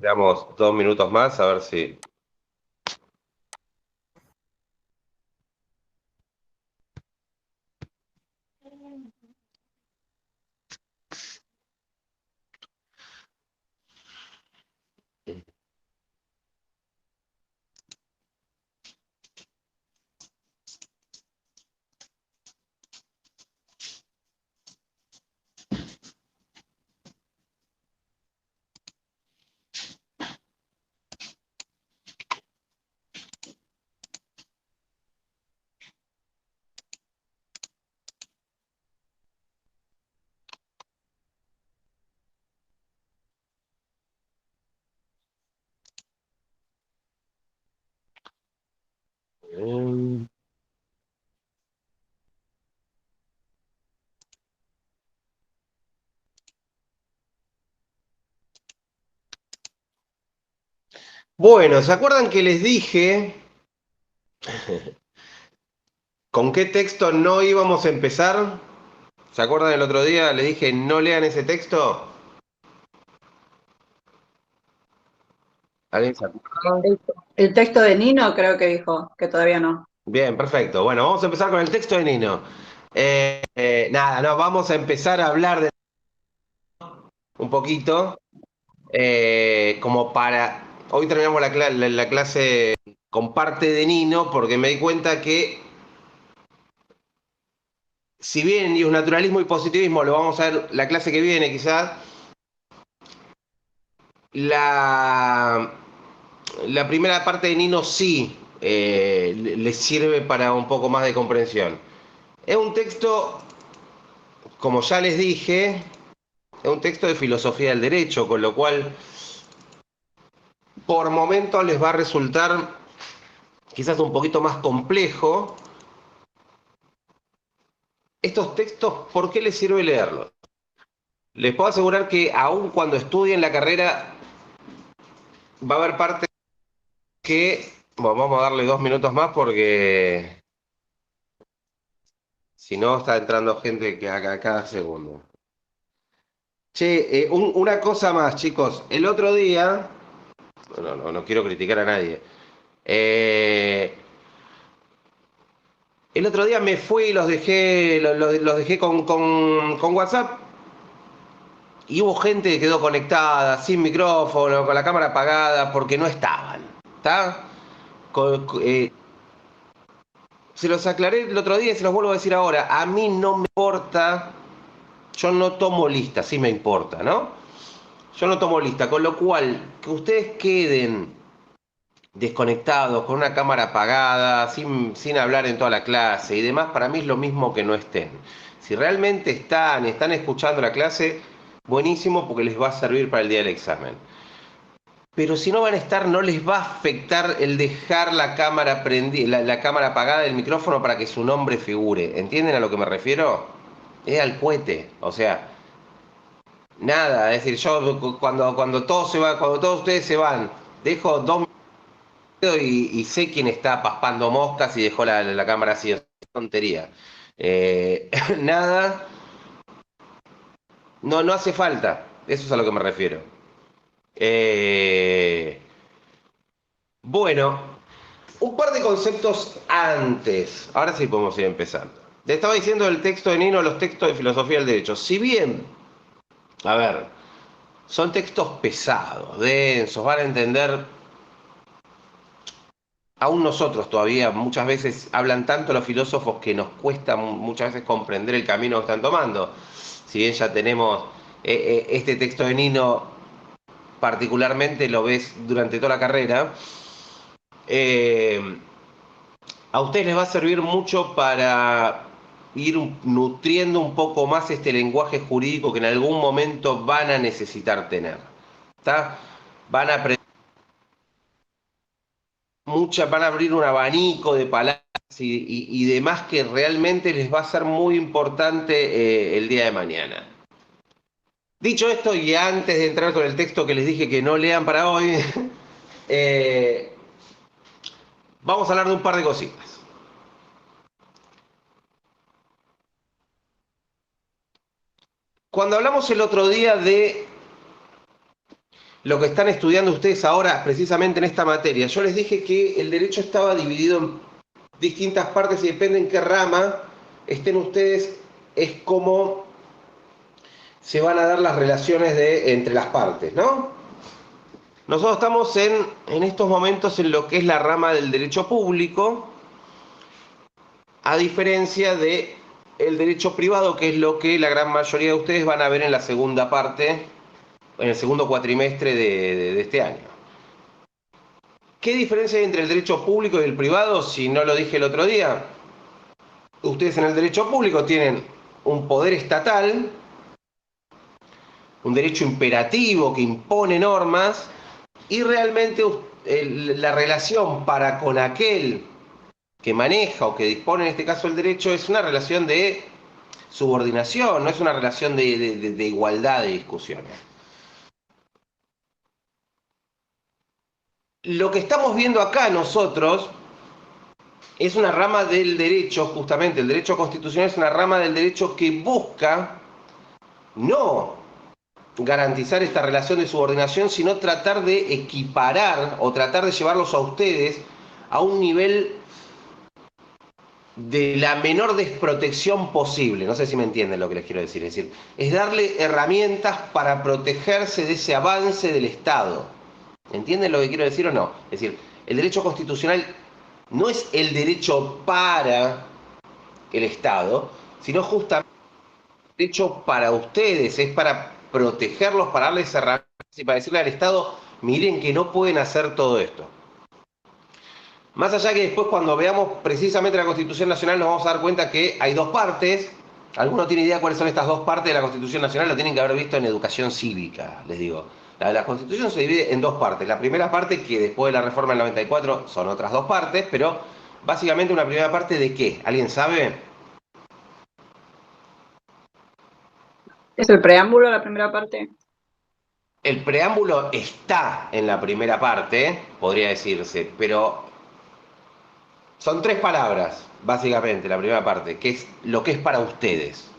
Damos 2 minutos más, a ver si. Mm. Bueno, ¿se acuerdan que les dije con qué texto no íbamos a empezar? ¿Se acuerdan el otro día? Les dije no lean ese texto. ¿Alguien se acuerda? El texto de Nino creo que dijo que todavía no. Bien, perfecto. Bueno, vamos a empezar con el texto de Nino. Nada, no, vamos a empezar a hablar de un poquito, como para. Hoy terminamos la clase con parte de Nino, porque me di cuenta que, si bien y un naturalismo y positivismo lo vamos a ver la clase que viene, quizás, la, la primera parte de Nino sí le sirve para un poco más de comprensión. Es un texto, como ya les dije, es un texto de filosofía del derecho, con lo cual por momentos les va a resultar quizás un poquito más complejo. Estos textos, ¿por qué les sirve leerlos? Les puedo asegurar que aun cuando estudien la carrera, va a haber parte que, bueno, vamos a darle 2 minutos más porque si no está entrando gente que a cada segundo. Che, una cosa más, chicos. El otro día, no quiero criticar a nadie. Eh, el otro día me fui y los dejé, los dejé con WhatsApp. Y hubo gente que quedó conectada, sin micrófono, con la cámara apagada, porque no estaban. ¿Está? Se los aclaré el otro día y se los vuelvo a decir ahora. A mí no me importa, yo no tomo lista, sí me importa, ¿no? Yo no tomo lista, con lo cual, que ustedes queden desconectados, con una cámara apagada, sin hablar en toda la clase y demás, para mí es lo mismo que no estén. Si realmente están escuchando la clase, buenísimo porque les va a servir para el día del examen. Pero si no van a estar, no les va a afectar el dejar la cámara la cámara apagada del micrófono para que su nombre figure. ¿Entienden a lo que me refiero? Es al cohete. O sea, nada. Es decir, yo cuando todos se van, cuando todos ustedes se van, dejo 2 minutos y sé quién está paspando moscas y dejó la cámara así. Es tontería. Nada, no hace falta. Eso es a lo que me refiero. Eh, bueno. Un par de conceptos antes. Ahora sí podemos ir empezando. Te estaba diciendo el texto de Nino, los textos de filosofía del derecho. Si bien, a ver, son textos pesados, densos, van a entender, aún nosotros todavía muchas veces hablan tanto los filósofos que nos cuesta muchas veces comprender el camino que están tomando. Si bien ya tenemos este texto de Nino, particularmente lo ves durante toda la carrera, eh, a ustedes les va a servir mucho para ir nutriendo un poco más este lenguaje jurídico que en algún momento van a necesitar tener. ¿Está? Van a aprender van a abrir un abanico de palabras y demás que realmente les va a ser muy importante el día de mañana. Dicho esto, y antes de entrar con el texto que les dije que no lean para hoy, eh, vamos a hablar de un par de cositas. Cuando hablamos el otro día de lo que están estudiando ustedes ahora precisamente en esta materia. Yo les dije que el derecho estaba dividido en distintas partes y depende en qué rama estén ustedes, es como se van a dar las relaciones entre las partes, ¿no? Nosotros estamos en estos momentos en lo que es la rama del derecho público, a diferencia de el derecho privado, que es lo que la gran mayoría de ustedes van a ver en la segunda parte, en el segundo cuatrimestre de este año. ¿Qué diferencia hay entre el derecho público y el privado? Si no lo dije el otro día, ustedes en el derecho público tienen un poder estatal, un derecho imperativo que impone normas, y realmente la relación para con aquel que maneja o que dispone en este caso el derecho es una relación de subordinación, no es una relación de igualdad de discusiones. Lo que estamos viendo acá nosotros es una rama del derecho, justamente el derecho constitucional es una rama del derecho que busca no garantizar esta relación de subordinación, sino tratar de equiparar o tratar de llevarlos a ustedes a un nivel de la menor desprotección posible. No sé si me entienden lo que les quiero decir. Es decir, es darle herramientas para protegerse de ese avance del Estado. ¿Entienden lo que quiero decir o no? Es decir, el derecho constitucional no es el derecho para el Estado, sino justamente el derecho para ustedes, es para protegerlos, para darles herramientas y para decirle al Estado, miren que no pueden hacer todo esto. Más allá que después cuando veamos precisamente la Constitución Nacional nos vamos a dar cuenta que hay dos partes. ¿Alguno tiene idea cuáles son estas dos partes de la Constitución Nacional? Lo tienen que haber visto en educación cívica, les digo. La Constitución se divide en dos partes. La primera parte, que después de la reforma del 94 son otras dos partes, pero básicamente una primera parte de ¿qué? ¿Alguien sabe? ¿Es el preámbulo la primera parte? El preámbulo está en la primera parte, podría decirse, pero son tres palabras, básicamente, la primera parte, que es lo que es para ustedes.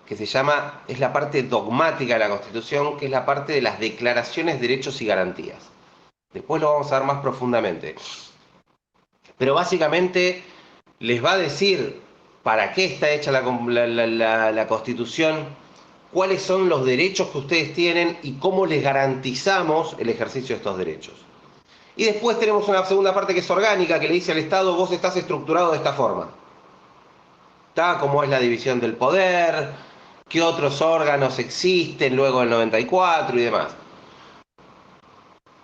Que se llama, es la parte dogmática de la Constitución, que es la parte de las declaraciones, derechos y garantías. Después lo vamos a ver más profundamente. Pero básicamente les va a decir para qué está hecha la Constitución, cuáles son los derechos que ustedes tienen y cómo les garantizamos el ejercicio de estos derechos. Y después tenemos una segunda parte que es orgánica, que le dice al Estado, vos estás estructurado de esta forma. ¿Está? ¿Cómo es la división del poder? ¿Qué otros órganos existen luego del 94 y demás?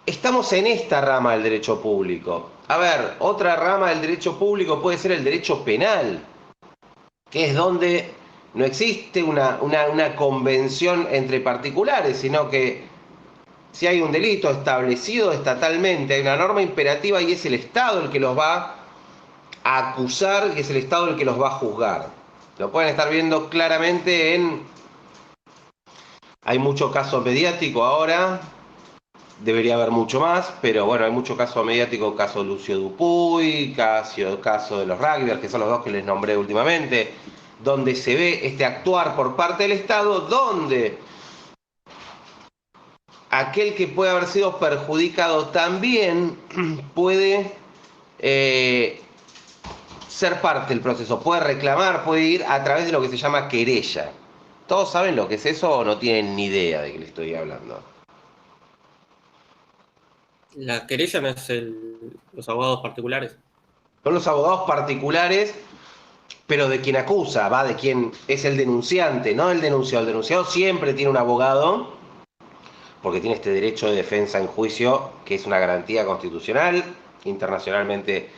Estamos en esta rama del derecho público. A ver, otra rama del derecho público puede ser el derecho penal, que es donde no existe una convención entre particulares, sino que si hay un delito establecido estatalmente, hay una norma imperativa y es el Estado el que los va a acusar y es el Estado el que los va a juzgar. Lo pueden estar viendo claramente Hay mucho caso mediático ahora, debería haber mucho más, pero bueno, hay mucho caso mediático, caso Lucio Dupuy, caso de los rugbyers, que son los dos que les nombré últimamente, donde se ve este actuar por parte del Estado, donde aquel que puede haber sido perjudicado también puede ser parte del proceso, puede reclamar, puede ir a través de lo que se llama querella. ¿Todos saben lo que es eso o no tienen ni idea de qué les estoy hablando? La querella no es los abogados particulares. Son los abogados particulares, pero de quien acusa, va, de quien es el denunciante, no el denunciado. El denunciado siempre tiene un abogado, porque tiene este derecho de defensa en juicio, que es una garantía constitucional, internacionalmente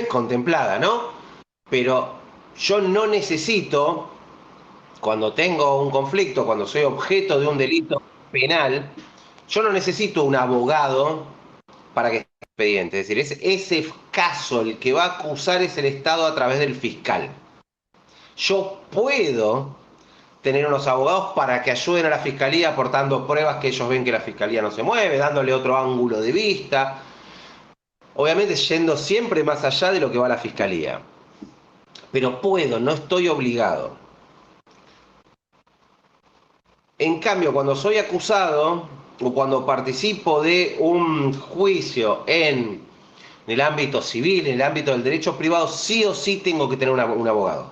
contemplada, ¿no? Pero yo no necesito, cuando tengo un conflicto, cuando soy objeto de un delito penal, yo no necesito un abogado para que esté expediente. Es decir, ese caso el que va a acusar es el Estado a través del fiscal. Yo puedo tener unos abogados para que ayuden a la fiscalía aportando pruebas que ellos ven que la fiscalía no se mueve, dándole otro ángulo de vista, obviamente yendo siempre más allá de lo que va la fiscalía. Pero puedo, no estoy obligado. En cambio, cuando soy acusado, o cuando participo de un juicio en el ámbito civil, en el ámbito del derecho privado, sí o sí tengo que tener un abogado.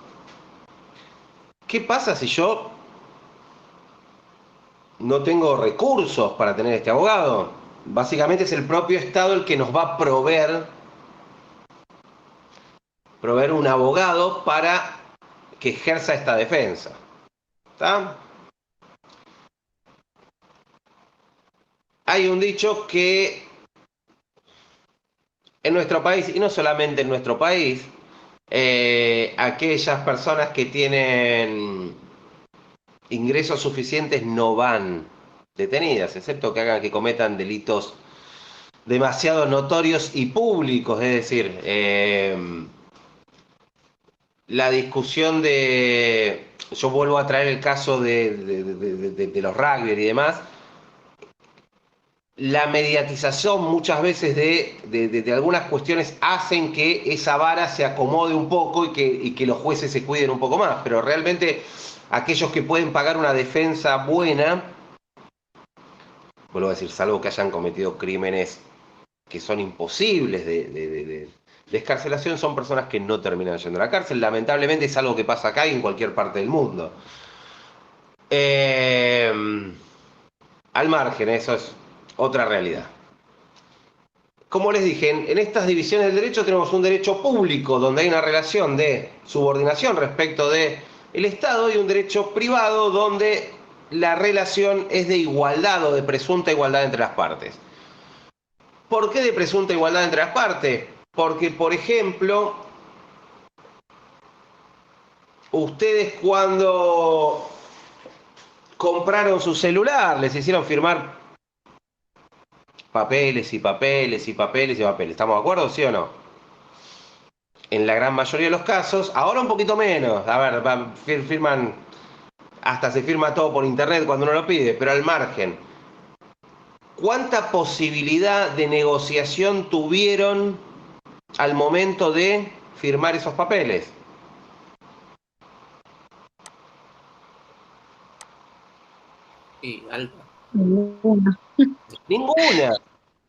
¿Qué pasa si yo no tengo recursos para tener este abogado? Básicamente es el propio Estado el que nos va a proveer un abogado para que ejerza esta defensa. ¿Está? Hay un dicho que en nuestro país, y no solamente en nuestro país, aquellas personas que tienen ingresos suficientes no van detenidas, excepto que cometan delitos demasiado notorios y públicos, es decir, la discusión yo vuelvo a traer el caso de los rugby y demás, la mediatización muchas veces de algunas cuestiones hacen que esa vara se acomode un poco y que los jueces se cuiden un poco más, pero realmente aquellos que pueden pagar una defensa buena, vuelvo a decir, salvo que hayan cometido crímenes que son imposibles de escarcelación, son personas que no terminan yendo a la cárcel. Lamentablemente es algo que pasa acá y en cualquier parte del mundo. Eh, Al margen, eso es otra realidad. Como les dije, en estas divisiones del derecho tenemos un derecho público donde hay una relación de subordinación respecto del Estado y un derecho privado donde la relación es de igualdad o de presunta igualdad entre las partes. ¿Por qué de presunta igualdad entre las partes? Porque, por ejemplo, ustedes cuando compraron su celular les hicieron firmar papeles y papeles y papeles y papeles. ¿Estamos de acuerdo, sí o no? En la gran mayoría de los casos, ahora un poquito menos. A ver, firman, hasta se firma todo por internet cuando uno lo pide, pero al margen. ¿Cuánta posibilidad de negociación tuvieron al momento de firmar esos papeles? Y alta. Ninguna. Ninguna, Ah,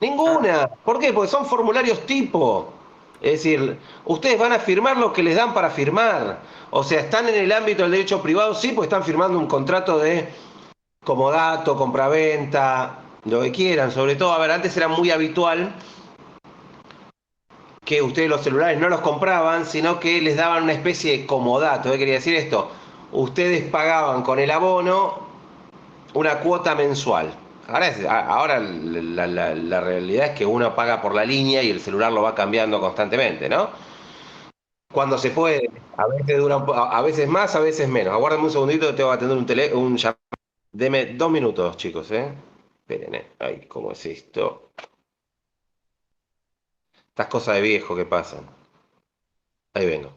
ninguna. ¿Por qué? Porque son formularios tipo. Es decir, ustedes van a firmar lo que les dan para firmar. O sea, están en el ámbito del derecho privado, sí, pues están firmando un contrato de comodato, compraventa, lo que quieran. Sobre todo, a ver, antes era muy habitual que ustedes los celulares no los compraban, sino que les daban una especie de comodato. ¿Qué quería decir esto? Ustedes pagaban con el abono una cuota mensual. Ahora la realidad es que uno paga por la línea y el celular lo va cambiando constantemente, ¿no? Cuando se puede, a veces dura a veces más, a veces menos. Aguárdame un segundito que tengo que atender un llamado. Deme 2 minutos, chicos, ¿eh? Esperen, ¿eh? Ay, ¿cómo es esto? Estas cosas de viejo que pasan. Ahí vengo.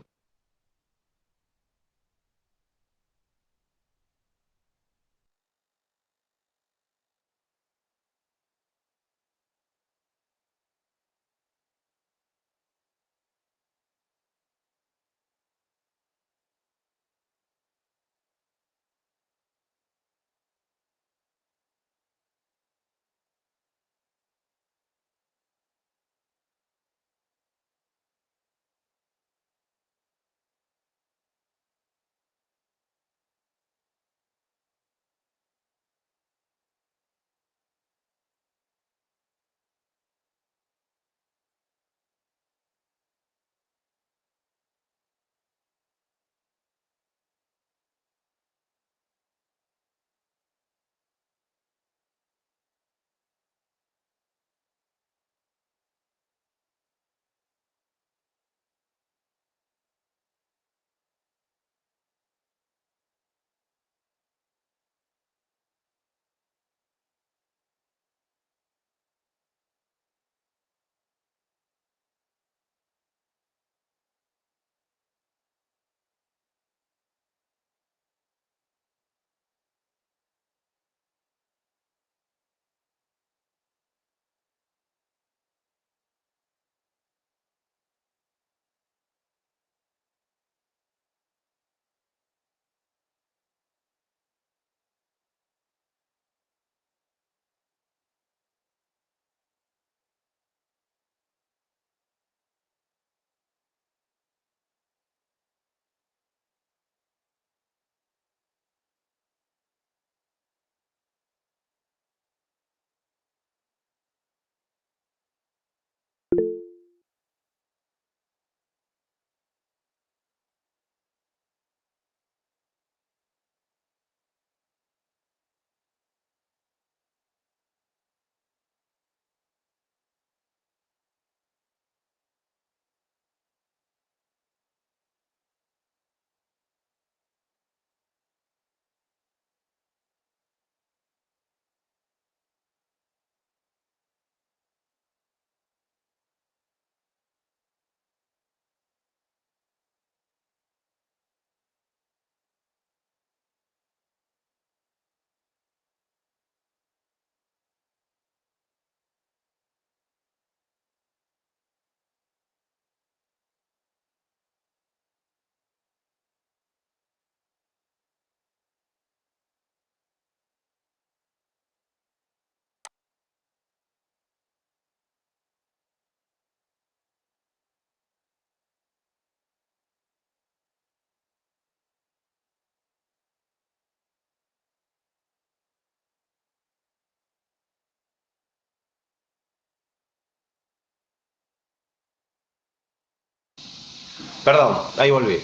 Perdón, ahí volví.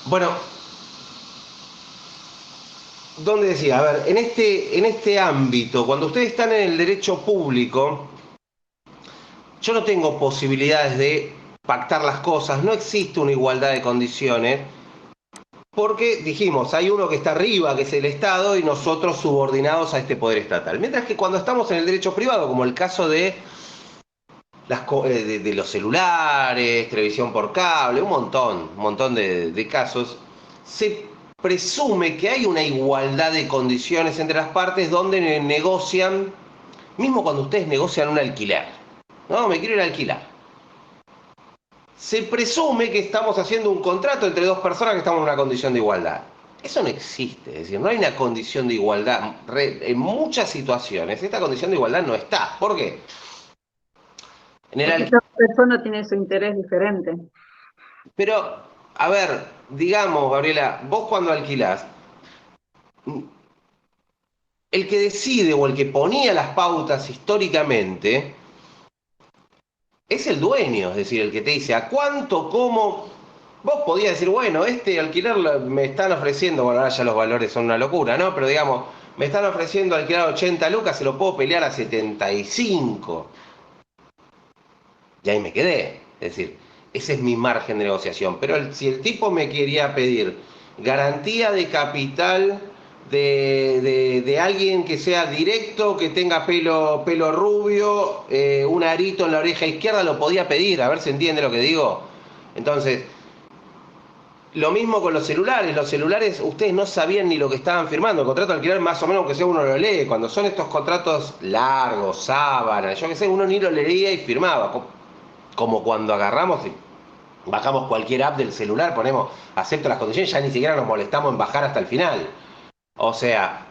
Bueno, ¿dónde decía? A ver, en este ámbito, cuando ustedes están en el derecho público, yo no tengo posibilidades de pactar las cosas, no existe una igualdad de condiciones, porque dijimos, hay uno que está arriba, que es el Estado, y nosotros subordinados a este poder estatal. Mientras que cuando estamos en el derecho privado, como el caso de, de los celulares, televisión por cable, un montón de casos, se presume que hay una igualdad de condiciones entre las partes donde negocian, mismo cuando ustedes negocian un alquiler. No, me quiero ir a alquilar. Se presume que estamos haciendo un contrato entre dos personas que estamos en una condición de igualdad. Eso no existe, es decir, no hay una condición de igualdad. En muchas situaciones esta condición de igualdad no está. ¿Por qué? En el Porque alquiler. cada persona tiene su interés diferente. Pero, a ver, digamos, Gabriela, vos cuando alquilás, el que decide o el que ponía las pautas históricamente es el dueño, es decir, el que te dice a cuánto, cómo. Vos podías decir, bueno, este alquiler me están ofreciendo, bueno, ahora ya los valores son una locura, ¿no? Pero digamos, me están ofreciendo alquilar 80 lucas, se lo puedo pelear a 75. Y ahí me quedé. Es decir, ese es mi margen de negociación. Pero si el tipo me quería pedir garantía de capital de alguien que sea directo, que tenga pelo rubio, un arito en la oreja izquierda, lo podía pedir, a ver si entiende lo que digo. Entonces, lo mismo con los celulares ustedes no sabían ni lo que estaban firmando, el contrato de alquiler más o menos que sea uno lo lee, cuando son estos contratos largos, sábanas, yo qué sé, uno ni lo leía y firmaba, como cuando agarramos y bajamos cualquier app del celular, ponemos acepto las condiciones, ya ni siquiera nos molestamos en bajar hasta el final. O sea,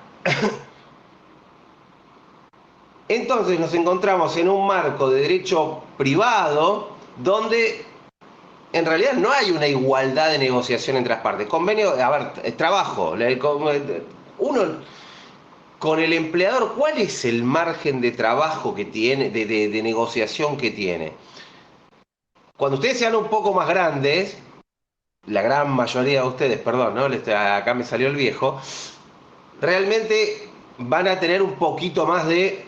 entonces nos encontramos en un marco de derecho privado donde en realidad no hay una igualdad de negociación entre las partes. Convenio, a ver, trabajo, uno con el empleador, ¿cuál es el margen de trabajo que tiene, de negociación que tiene? Cuando ustedes sean un poco más grandes, la gran mayoría de ustedes, perdón, ¿no? Acá me salió el viejo, realmente van a tener un poquito más de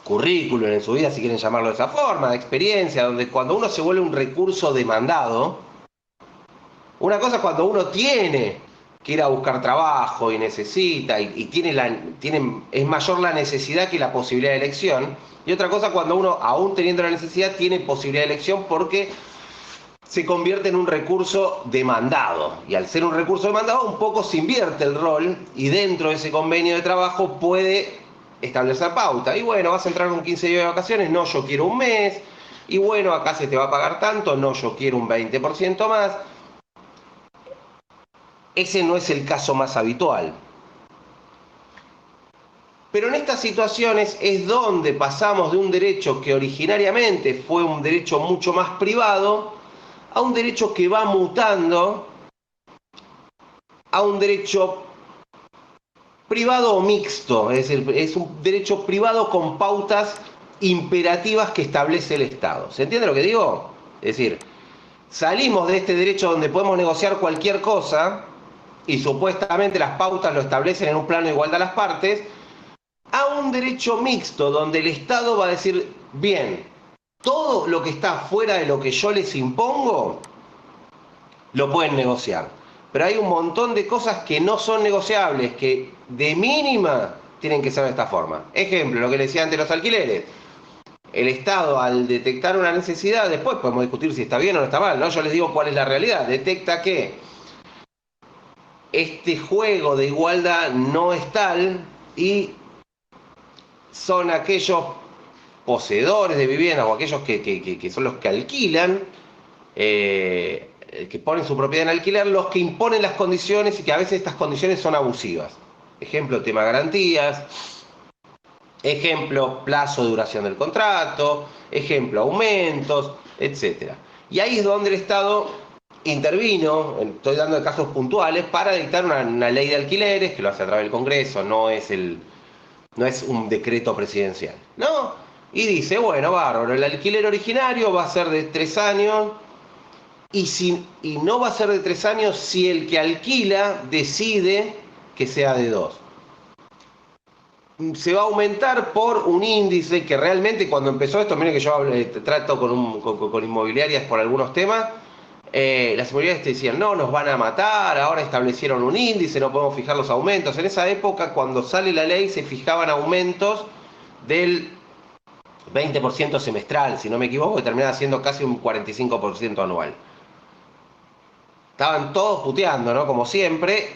currículum en su vida, si quieren llamarlo de esa forma, de experiencia, donde cuando uno se vuelve un recurso demandado, una cosa es cuando uno tiene que ir a buscar trabajo y necesita y es mayor la necesidad que la posibilidad de elección. Y otra cosa cuando uno, aún teniendo la necesidad, tiene posibilidad de elección porque se convierte en un recurso demandado. Y al ser un recurso demandado, un poco se invierte el rol y dentro de ese convenio de trabajo puede establecer pauta. Y bueno, vas a entrar con 15 días de vacaciones, no, yo quiero un mes. Y bueno, acá se te va a pagar tanto, no, yo quiero un 20% más. Ese no es el caso más habitual. Pero en estas situaciones es donde pasamos de un derecho que originariamente fue un derecho mucho más privado a un derecho que va mutando a un derecho privado o mixto, es decir, es un derecho privado con pautas imperativas que establece el Estado. ¿Se entiende lo que digo? Es decir, salimos de este derecho donde podemos negociar cualquier cosa y supuestamente las pautas lo establecen en un plano igual a las partes, a un derecho mixto donde el Estado va a decir, bien, todo lo que está fuera de lo que yo les impongo, lo pueden negociar. Pero hay un montón de cosas que no son negociables, que de mínima tienen que ser de esta forma. Ejemplo, lo que les decía antes de los alquileres. El Estado, al detectar una necesidad, después podemos discutir si está bien o no está mal, ¿no? Yo les digo cuál es la realidad. Detecta que este juego de igualdad no es tal y son aquellos poseedores de viviendas o aquellos que son los que alquilan, que ponen su propiedad en alquiler, los que imponen las condiciones y que a veces estas condiciones son abusivas. Ejemplo, tema garantías, ejemplo, plazo de duración del contrato, ejemplo, aumentos, etc. Y ahí es donde el Estado intervino, estoy dando casos puntuales, para dictar una ley de alquileres, que lo hace a través del Congreso, no es un decreto presidencial, ¿no? Y dice, bueno, bárbaro, el alquiler originario va a ser de 3 años y no va a ser de 3 años si el que alquila decide que sea de 2. Se va a aumentar por un índice que realmente cuando empezó esto, miren que yo trato con inmobiliarias por algunos temas, las inmobiliarias te decían, no, nos van a matar, ahora establecieron un índice, no podemos fijar los aumentos. En esa época, cuando sale la ley, se fijaban aumentos del 20% semestral, si no me equivoco, y terminaba siendo casi un 45% anual. Estaban todos puteando, ¿no? Como siempre.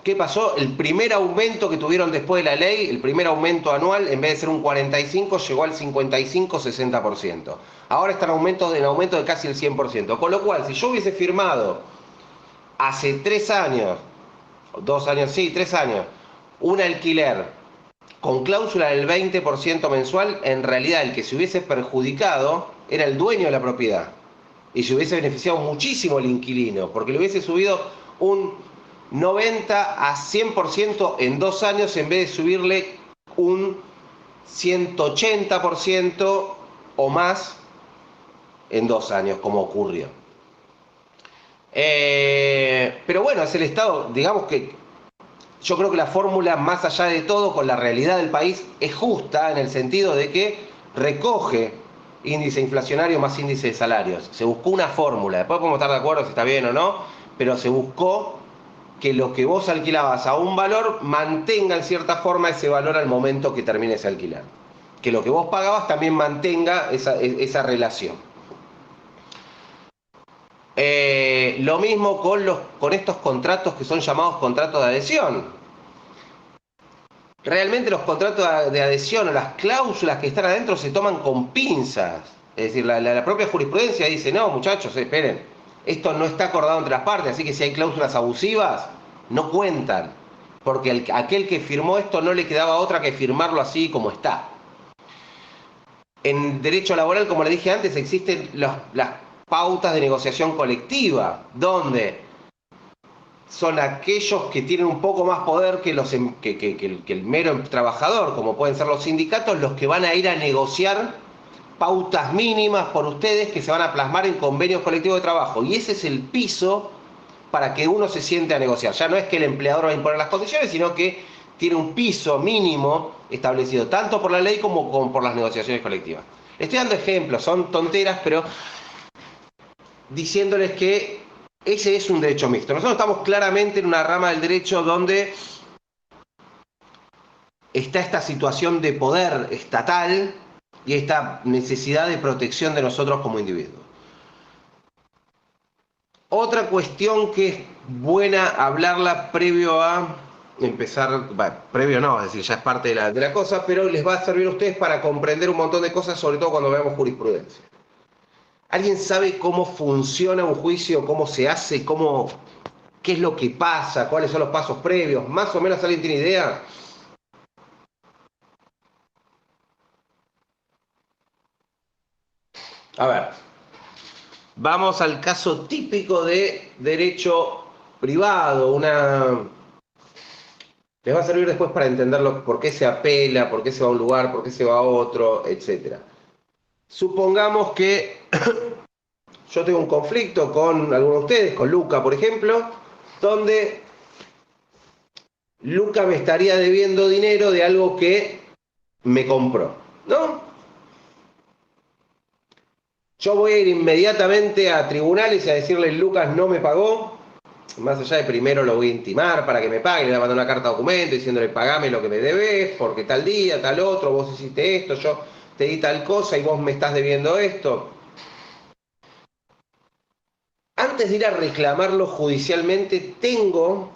¿Qué pasó? El primer aumento que tuvieron después de la ley, el primer aumento anual, en vez de ser un 45, llegó al 55-60%. Ahora están en aumento de casi el 100%. Con lo cual, si yo hubiese firmado hace 3 años, 2 años, sí, 3 años, un alquiler con cláusula del 20% mensual, en realidad el que se hubiese perjudicado era el dueño de la propiedad. Y se hubiese beneficiado muchísimo el inquilino, porque le hubiese subido un 90 a 100% en 2 años en vez de subirle un 180% o más en 2 años, como ocurrió. Pero bueno, es el Estado, digamos que yo creo que la fórmula, más allá de todo, con la realidad del país, es justa en el sentido de que recoge índice inflacionario más índice de salarios. Se buscó una fórmula, después podemos estar de acuerdo si está bien o no, pero se buscó que lo que vos alquilabas a un valor mantenga en cierta forma ese valor al momento que termine ese alquiler. Que lo que vos pagabas también mantenga esa relación. Lo mismo con estos contratos que son llamados contratos de adhesión. Realmente los contratos de adhesión o las cláusulas que están adentro se toman con pinzas. Es decir, la propia jurisprudencia dice, no, muchachos, esperen, esto no está acordado entre las partes, así que si hay cláusulas abusivas, no cuentan. Porque aquel que firmó esto no le quedaba otra que firmarlo así como está. En derecho laboral, como le dije antes, existen las pautas de negociación colectiva, donde son aquellos que tienen un poco más poder que el mero trabajador, como pueden ser los sindicatos, los que van a ir a negociar pautas mínimas por ustedes que se van a plasmar en convenios colectivos de trabajo. Y ese es el piso para que uno se siente a negociar. Ya no es que el empleador va a imponer las condiciones, sino que tiene un piso mínimo establecido tanto por la ley como por las negociaciones colectivas. Estoy dando ejemplos, son tonteras, pero diciéndoles que ese es un derecho mixto. Nosotros estamos claramente en una rama del derecho donde está esta situación de poder estatal y esta necesidad de protección de nosotros como individuos. Otra cuestión que es buena hablarla previo a empezar, bueno, previo no, es decir, ya es parte de la cosa, pero les va a servir a ustedes para comprender un montón de cosas, sobre todo cuando veamos jurisprudencia. ¿Alguien sabe cómo funciona un juicio, cómo se hace, qué es lo que pasa, cuáles son los pasos previos? ¿Más o menos alguien tiene idea? A ver, vamos al caso típico de derecho privado, les va a servir después para entender por qué se apela, por qué se va a un lugar, por qué se va a otro, etc. Supongamos que yo tengo un conflicto con alguno de ustedes, con Luca, por ejemplo, donde Luca me estaría debiendo dinero de algo que me compró, ¿no? Yo voy a ir inmediatamente a tribunales y a decirle, Lucas no me pagó, más allá de primero lo voy a intimar para que me pague, le voy a mandar una carta de documento diciéndole, pagame lo que me debes, porque tal día, tal otro, vos hiciste esto, yo te di tal cosa y vos me estás debiendo esto. Antes de ir a reclamarlo judicialmente, tengo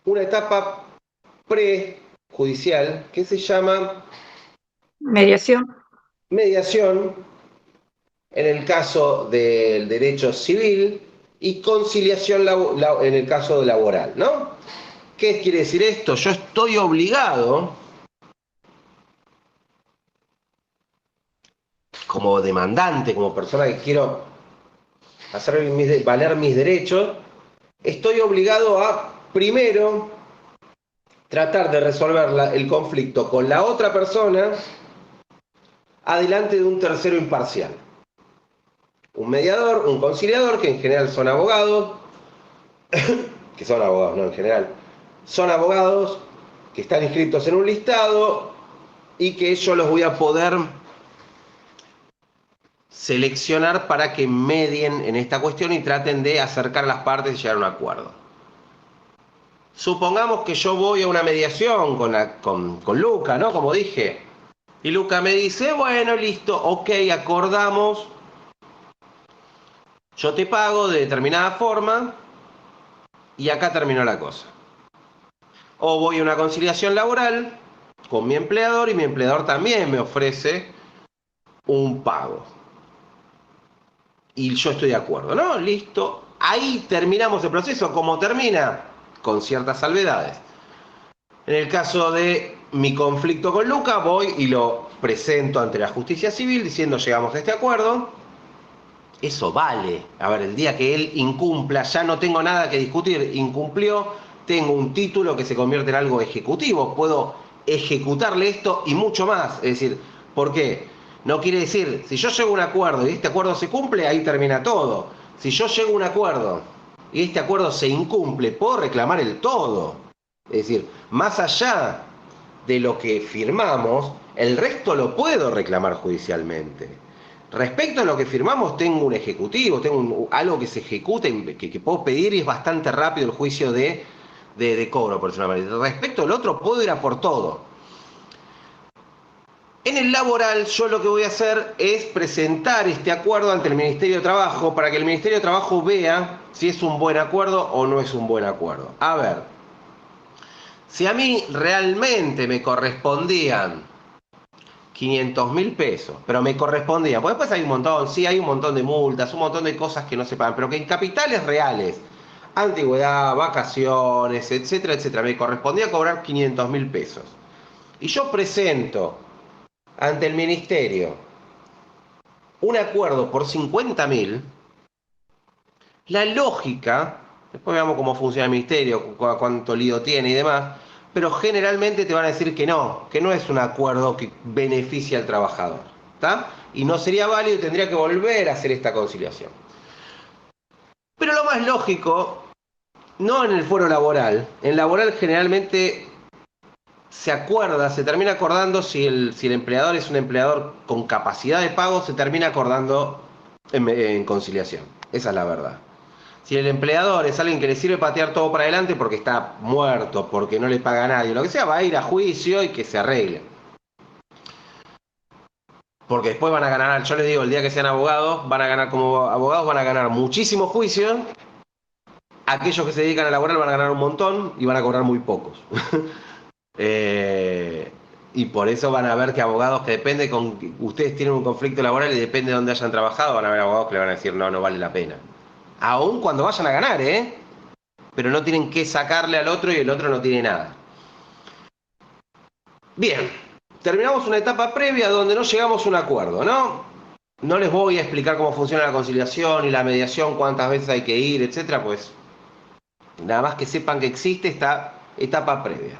una etapa prejudicial que se llama Mediación. mediación, en el caso del derecho civil, y conciliación en el caso laboral, ¿no? ¿Qué quiere decir esto? Yo estoy obligado, como demandante, como persona que quiero hacer valer mis derechos, estoy obligado a, primero, tratar de resolver el conflicto con la otra persona adelante de un tercero imparcial. un mediador, un conciliador, que en general son abogados, que son abogados, no en general, son abogados que están inscritos en un listado y que yo los voy a poder seleccionar para que medien en esta cuestión y traten de acercar las partes y llegar a un acuerdo. Supongamos que yo voy a una mediación con Luca, ¿no? Como dije. Y Luca me dice, bueno, listo, ok, acordamos, yo te pago de determinada forma y acá terminó la cosa. O voy a una conciliación laboral con mi empleador y mi empleador también me ofrece un pago. Y yo estoy de acuerdo, ¿no? Listo. Ahí terminamos el proceso. ¿Cómo termina? Con ciertas salvedades. En el caso de mi conflicto con Luca, voy y lo presento ante la justicia civil diciendo llegamos a este acuerdo. Eso vale. A ver, el día que él incumpla, ya no tengo nada que discutir. Incumplió, tengo un título que se convierte en algo ejecutivo. Puedo ejecutarle esto y mucho más. Es decir, ¿por qué? No quiere decir, si yo llego a un acuerdo y este acuerdo se cumple, ahí termina todo. Si yo llego a un acuerdo y este acuerdo se incumple, puedo reclamar el todo. Es decir, más allá de lo que firmamos, el resto lo puedo reclamar judicialmente. Respecto a lo que firmamos, tengo un ejecutivo, tengo algo que se ejecute, que puedo pedir y es bastante rápido el juicio de cobro personalmente. Respecto al otro, puedo ir a por todo. En el laboral, yo lo que voy a hacer es presentar este acuerdo ante el Ministerio de Trabajo para que el Ministerio de Trabajo vea si es un buen acuerdo o no es un buen acuerdo. A ver, si a mí realmente me correspondían 500.000 pesos, pero me correspondía, pues después hay un montón, sí, hay un montón de multas, un montón de cosas que no se pagan, pero que en capitales reales, antigüedad, vacaciones, etcétera, etcétera, me correspondía cobrar 500.000 pesos. Y yo presento ante el ministerio un acuerdo por 50.000, la lógica, después veamos cómo funciona el ministerio, cuánto lío tiene y demás, pero generalmente te van a decir que no es un acuerdo que beneficie al trabajador, ¿está? Y no sería válido y tendría que volver a hacer esta conciliación. Pero lo más lógico, no en el fuero laboral, en laboral generalmente se acuerda, se termina acordando si el empleador es un empleador con capacidad de pago, se termina acordando en conciliación. Esa es la verdad. Si el empleador es alguien que le sirve patear todo para adelante porque está muerto, porque no le paga a nadie, lo que sea, va a ir a juicio y que se arregle. Porque después van a ganar, yo les digo, el día que sean abogados, van a ganar como abogados, van a ganar muchísimos juicios. Aquellos que se dedican a laboral van a ganar un montón y van a cobrar muy pocos. Y por eso van a ver que abogados que depende con ustedes tienen un conflicto laboral y depende de dónde hayan trabajado, van a ver abogados que le van a decir no vale la pena. Aún cuando vayan a ganar, pero no tienen que sacarle al otro y el otro no tiene nada. Bien, terminamos una etapa previa donde no llegamos a un acuerdo, ¿no? No les voy a explicar cómo funciona la conciliación y la mediación, cuántas veces hay que ir, etcétera, pues nada más que sepan que existe esta etapa previa.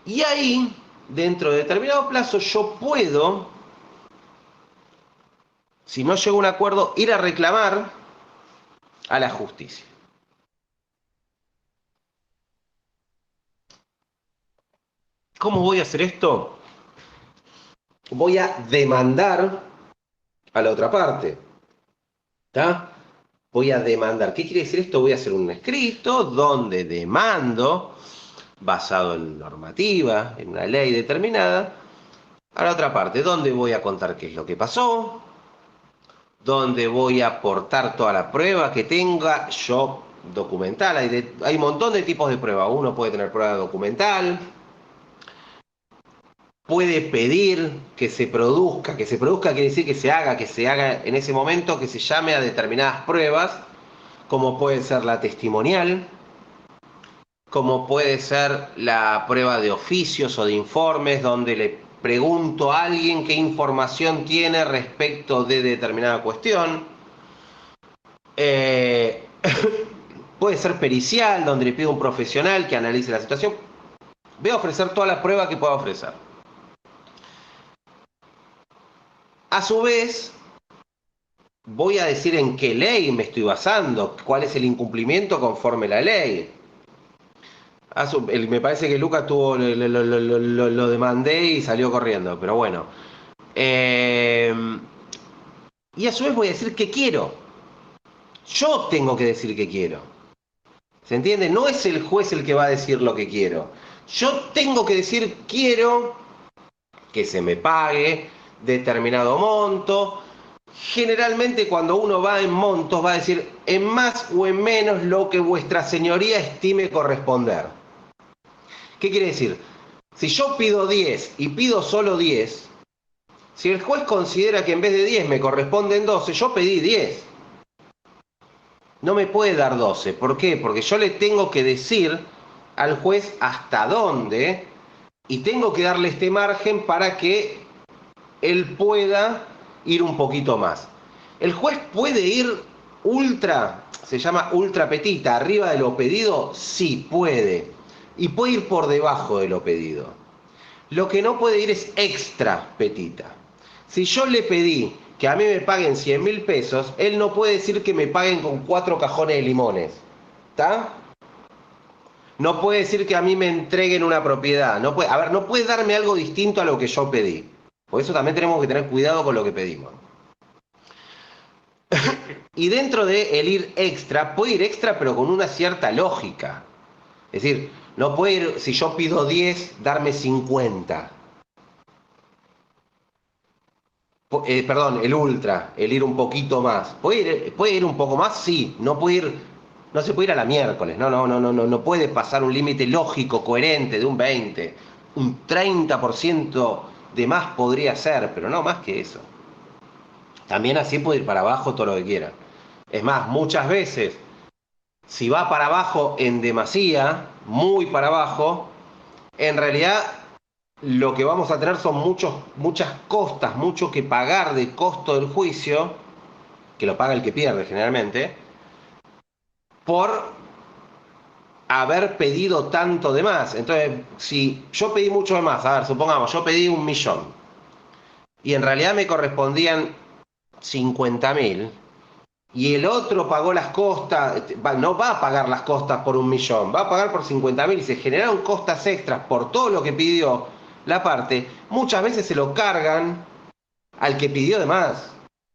Y ahí, dentro de determinado plazo, yo puedo, si no llego a un acuerdo, ir a reclamar a la justicia. ¿Cómo voy a hacer esto? Voy a demandar a la otra parte. ¿Está? Voy a demandar. ¿Qué quiere decir esto? Voy a hacer un escrito donde demando, basado en normativa, en una ley determinada, a la otra parte, donde voy a contar qué es lo que pasó, donde voy a aportar toda la prueba que tenga yo documental. Hay un montón de tipos de prueba. Uno puede tener prueba documental, puede pedir que se produzca quiere decir que se haga en ese momento, que se llame a determinadas pruebas, como puede ser la testimonial, como puede ser la prueba de oficios o de informes, donde le pregunto a alguien qué información tiene respecto de determinada cuestión. Puede ser pericial, donde le pido a un profesional que analice la situación. Voy a ofrecer todas las pruebas que pueda ofrecer. A su vez, voy a decir en qué ley me estoy basando, cuál es el incumplimiento conforme la ley. Me parece que Lucas lo demandé y salió corriendo, pero bueno. Y a su vez voy a decir qué quiero. Yo tengo que decir qué quiero. ¿Se entiende? No es el juez el que va a decir lo que quiero. Yo tengo que decir quiero que se me pague determinado monto. Generalmente cuando uno va en montos va a decir en más o en menos lo que vuestra señoría estime corresponder. ¿Qué quiere decir? Si yo pido 10 y pido solo 10, si el juez considera que en vez de 10 me corresponden 12, yo pedí 10. No me puede dar 12. ¿Por qué? Porque yo le tengo que decir al juez hasta dónde y tengo que darle este margen para que él pueda ir un poquito más. El juez puede ir ultra, se llama ultra petita, arriba de lo pedido, sí, puede. Y puede ir por debajo de lo pedido. Lo que no puede ir es extra petita. Si yo le pedí que a mí me paguen 100.000 pesos, él no puede decir que me paguen con 4 cajones de limones. ¿Está? No puede decir que a mí me entreguen una propiedad. No puede, a ver, no puede darme algo distinto a lo que yo pedí. Por eso también tenemos que tener cuidado con lo que pedimos. Y dentro de el ir extra, puede ir extra pero con una cierta lógica. Es decir, no puede ir, si yo pido 10, darme 50. Perdón, el ultra, el ir un poquito más. ¿Puede ir un poco más? Sí. No puede ir, no se puede ir a la miércoles. No puede pasar un límite lógico, coherente de un 20. Un 30% de más podría ser, pero no más que eso. También así puede ir para abajo todo lo que quiera. Es más, muchas veces, si va para abajo en demasía, muy para abajo, en realidad lo que vamos a tener son muchas costas, mucho que pagar de costo del juicio, que lo paga el que pierde generalmente, por haber pedido tanto de más. Entonces, si yo pedí mucho de más, a ver, supongamos, yo pedí 1.000.000 y en realidad me correspondían 50.000, y el otro pagó las costas, no va a pagar las costas por 1.000.000, va a pagar por 50.000 y se generaron costas extras por todo lo que pidió la parte, muchas veces se lo cargan al que pidió de más.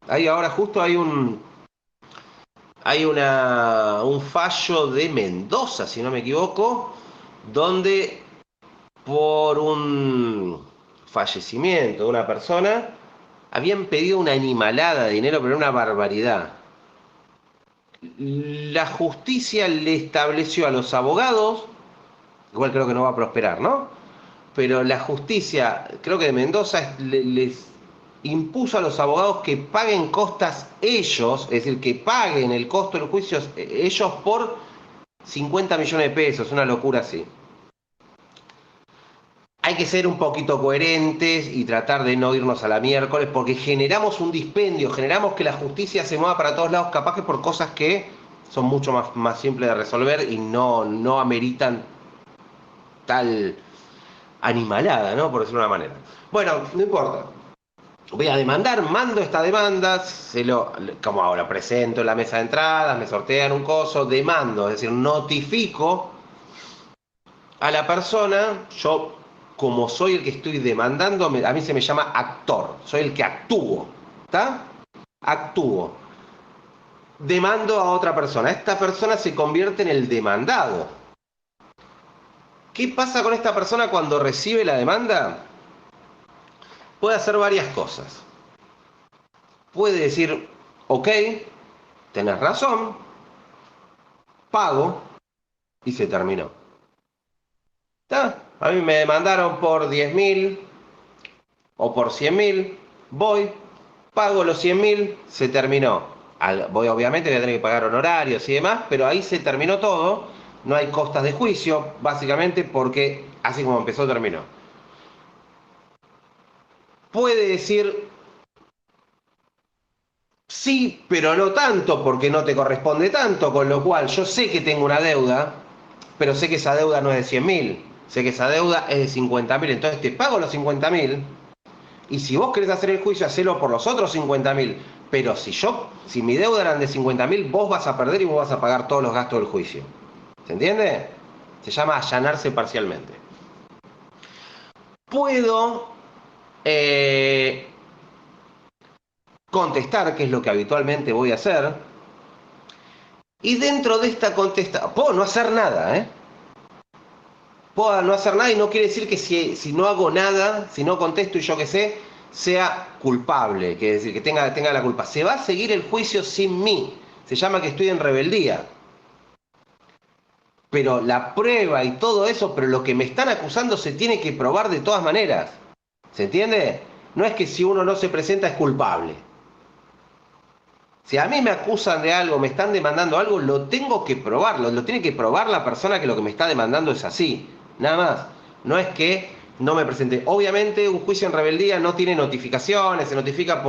Ahí ahora justo hay un fallo de Mendoza, si no me equivoco, donde por un fallecimiento de una persona habían pedido una animalada de dinero, pero era una barbaridad. La justicia le estableció a los abogados, igual creo que no va a prosperar, ¿no? Pero la justicia, creo que de Mendoza, les impuso a los abogados que paguen costas ellos, es decir, que paguen el costo del juicio ellos por 50 millones de pesos, una locura así. Hay que ser un poquito coherentes y tratar de no irnos a la miércoles porque generamos un dispendio, generamos que la justicia se mueva para todos lados, capaz que por cosas que son mucho más simples de resolver y no ameritan tal animalada, ¿no? Por decirlo de una manera. Bueno, no importa. Voy a demandar, mando esta demanda, como ahora, presento en la mesa de entradas, me sortean un coso, demando, es decir, notifico a la persona, yo como soy el que estoy demandando, a mí se me llama actor, soy el que actúo, ¿está? Actúo. Demando a otra persona, esta persona se convierte en el demandado. ¿Qué pasa con esta persona cuando recibe la demanda? Puede hacer varias cosas. Puede decir, ok, tenés razón, pago y se terminó. ¿Está? A mí me demandaron por 10.000 o por 100.000, voy, pago los 100.000, se terminó. Obviamente voy a tener que pagar honorarios y demás, pero ahí se terminó todo, no hay costas de juicio, básicamente porque así como empezó, terminó. Puede decir, sí, pero no tanto, porque no te corresponde tanto, con lo cual yo sé que tengo una deuda, pero sé que esa deuda no es de 100.000, sé que esa deuda es de 50.000, entonces te pago los 50.000, y si vos querés hacer el juicio, hacelo por los otros 50.000, Pero si mi deuda eran de 50.000, vos vas a perder y vos vas a pagar todos los gastos del juicio. ¿Se entiende? Se llama allanarse parcialmente. Puedo contestar, que es lo que habitualmente voy a hacer, y dentro de esta contestación, puedo no hacer nada, ¿eh? Puedo no hacer nada y no quiere decir que si no hago nada, si no contesto y yo qué sé, sea culpable, que decir, que tenga la culpa. Se va a seguir el juicio sin mí. Se llama que estoy en rebeldía. Pero la prueba y todo eso, pero lo que me están acusando se tiene que probar de todas maneras. ¿Se entiende? No es que si uno no se presenta es culpable. Si a mí me acusan de algo, me están demandando algo, lo tengo que probar, lo tiene que probar la persona que lo que me está demandando es así. Nada más. No es que no me presente. Obviamente un juicio en rebeldía no tiene notificaciones, se notifica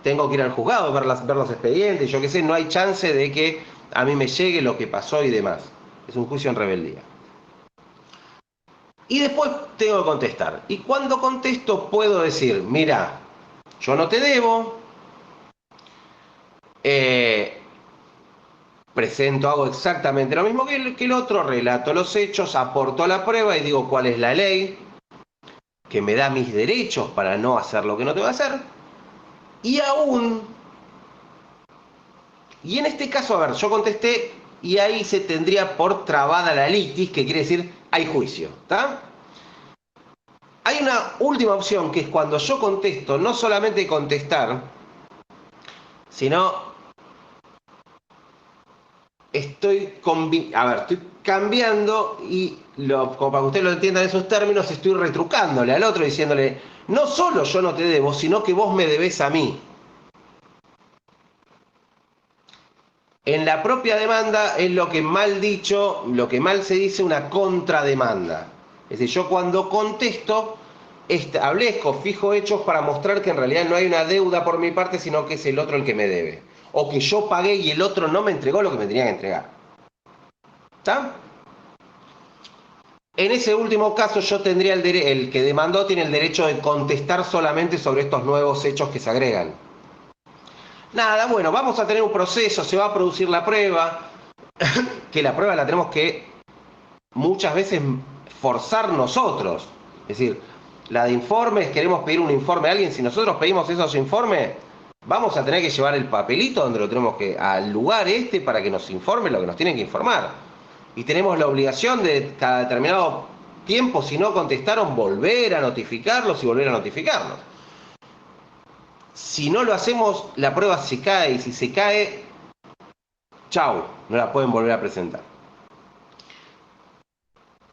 tengo que ir al juzgado, ver los expedientes, yo qué sé, no hay chance de que a mí me llegue lo que pasó y demás. Es un juicio en rebeldía. Y después tengo que contestar. Y cuando contesto puedo decir, mira, yo no te debo, presento, hago exactamente lo mismo que el otro, relato los hechos, aporto la prueba y digo cuál es la ley que me da mis derechos para no hacer lo que no tengo que hacer. Y en este caso, a ver, yo contesté y ahí se tendría por trabada la litis, que quiere decir hay juicio, ¿está? Hay una última opción que es cuando yo contesto, no solamente contestar, sino estoy cambiando y como para que ustedes lo entiendan en esos términos, estoy retrucándole al otro diciéndole, no solo yo no te debo, sino que vos me debés a mí. En la propia demanda es lo que mal dicho, lo que mal se dice una contrademanda. Es decir, yo cuando contesto, establezco, fijo hechos para mostrar que en realidad no hay una deuda por mi parte, sino que es el otro el que me debe. O que yo pagué y el otro no me entregó lo que me tenía que entregar. ¿Está? En ese último caso yo tendría el que demandó tiene el derecho de contestar solamente sobre estos nuevos hechos que se agregan. Nada, bueno, vamos a tener un proceso, se va a producir la prueba, que la prueba la tenemos que muchas veces forzar nosotros. Es decir, la de informes, queremos pedir un informe a alguien, si nosotros pedimos esos informes, vamos a tener que llevar el papelito donde lo tenemos que, al lugar para que nos informe lo que nos tienen que informar. Y tenemos la obligación de cada determinado tiempo, si no contestaron, volver a notificarlos y volver a notificarlos. Si no lo hacemos, la prueba se cae y si se cae, chau, no la pueden volver a presentar.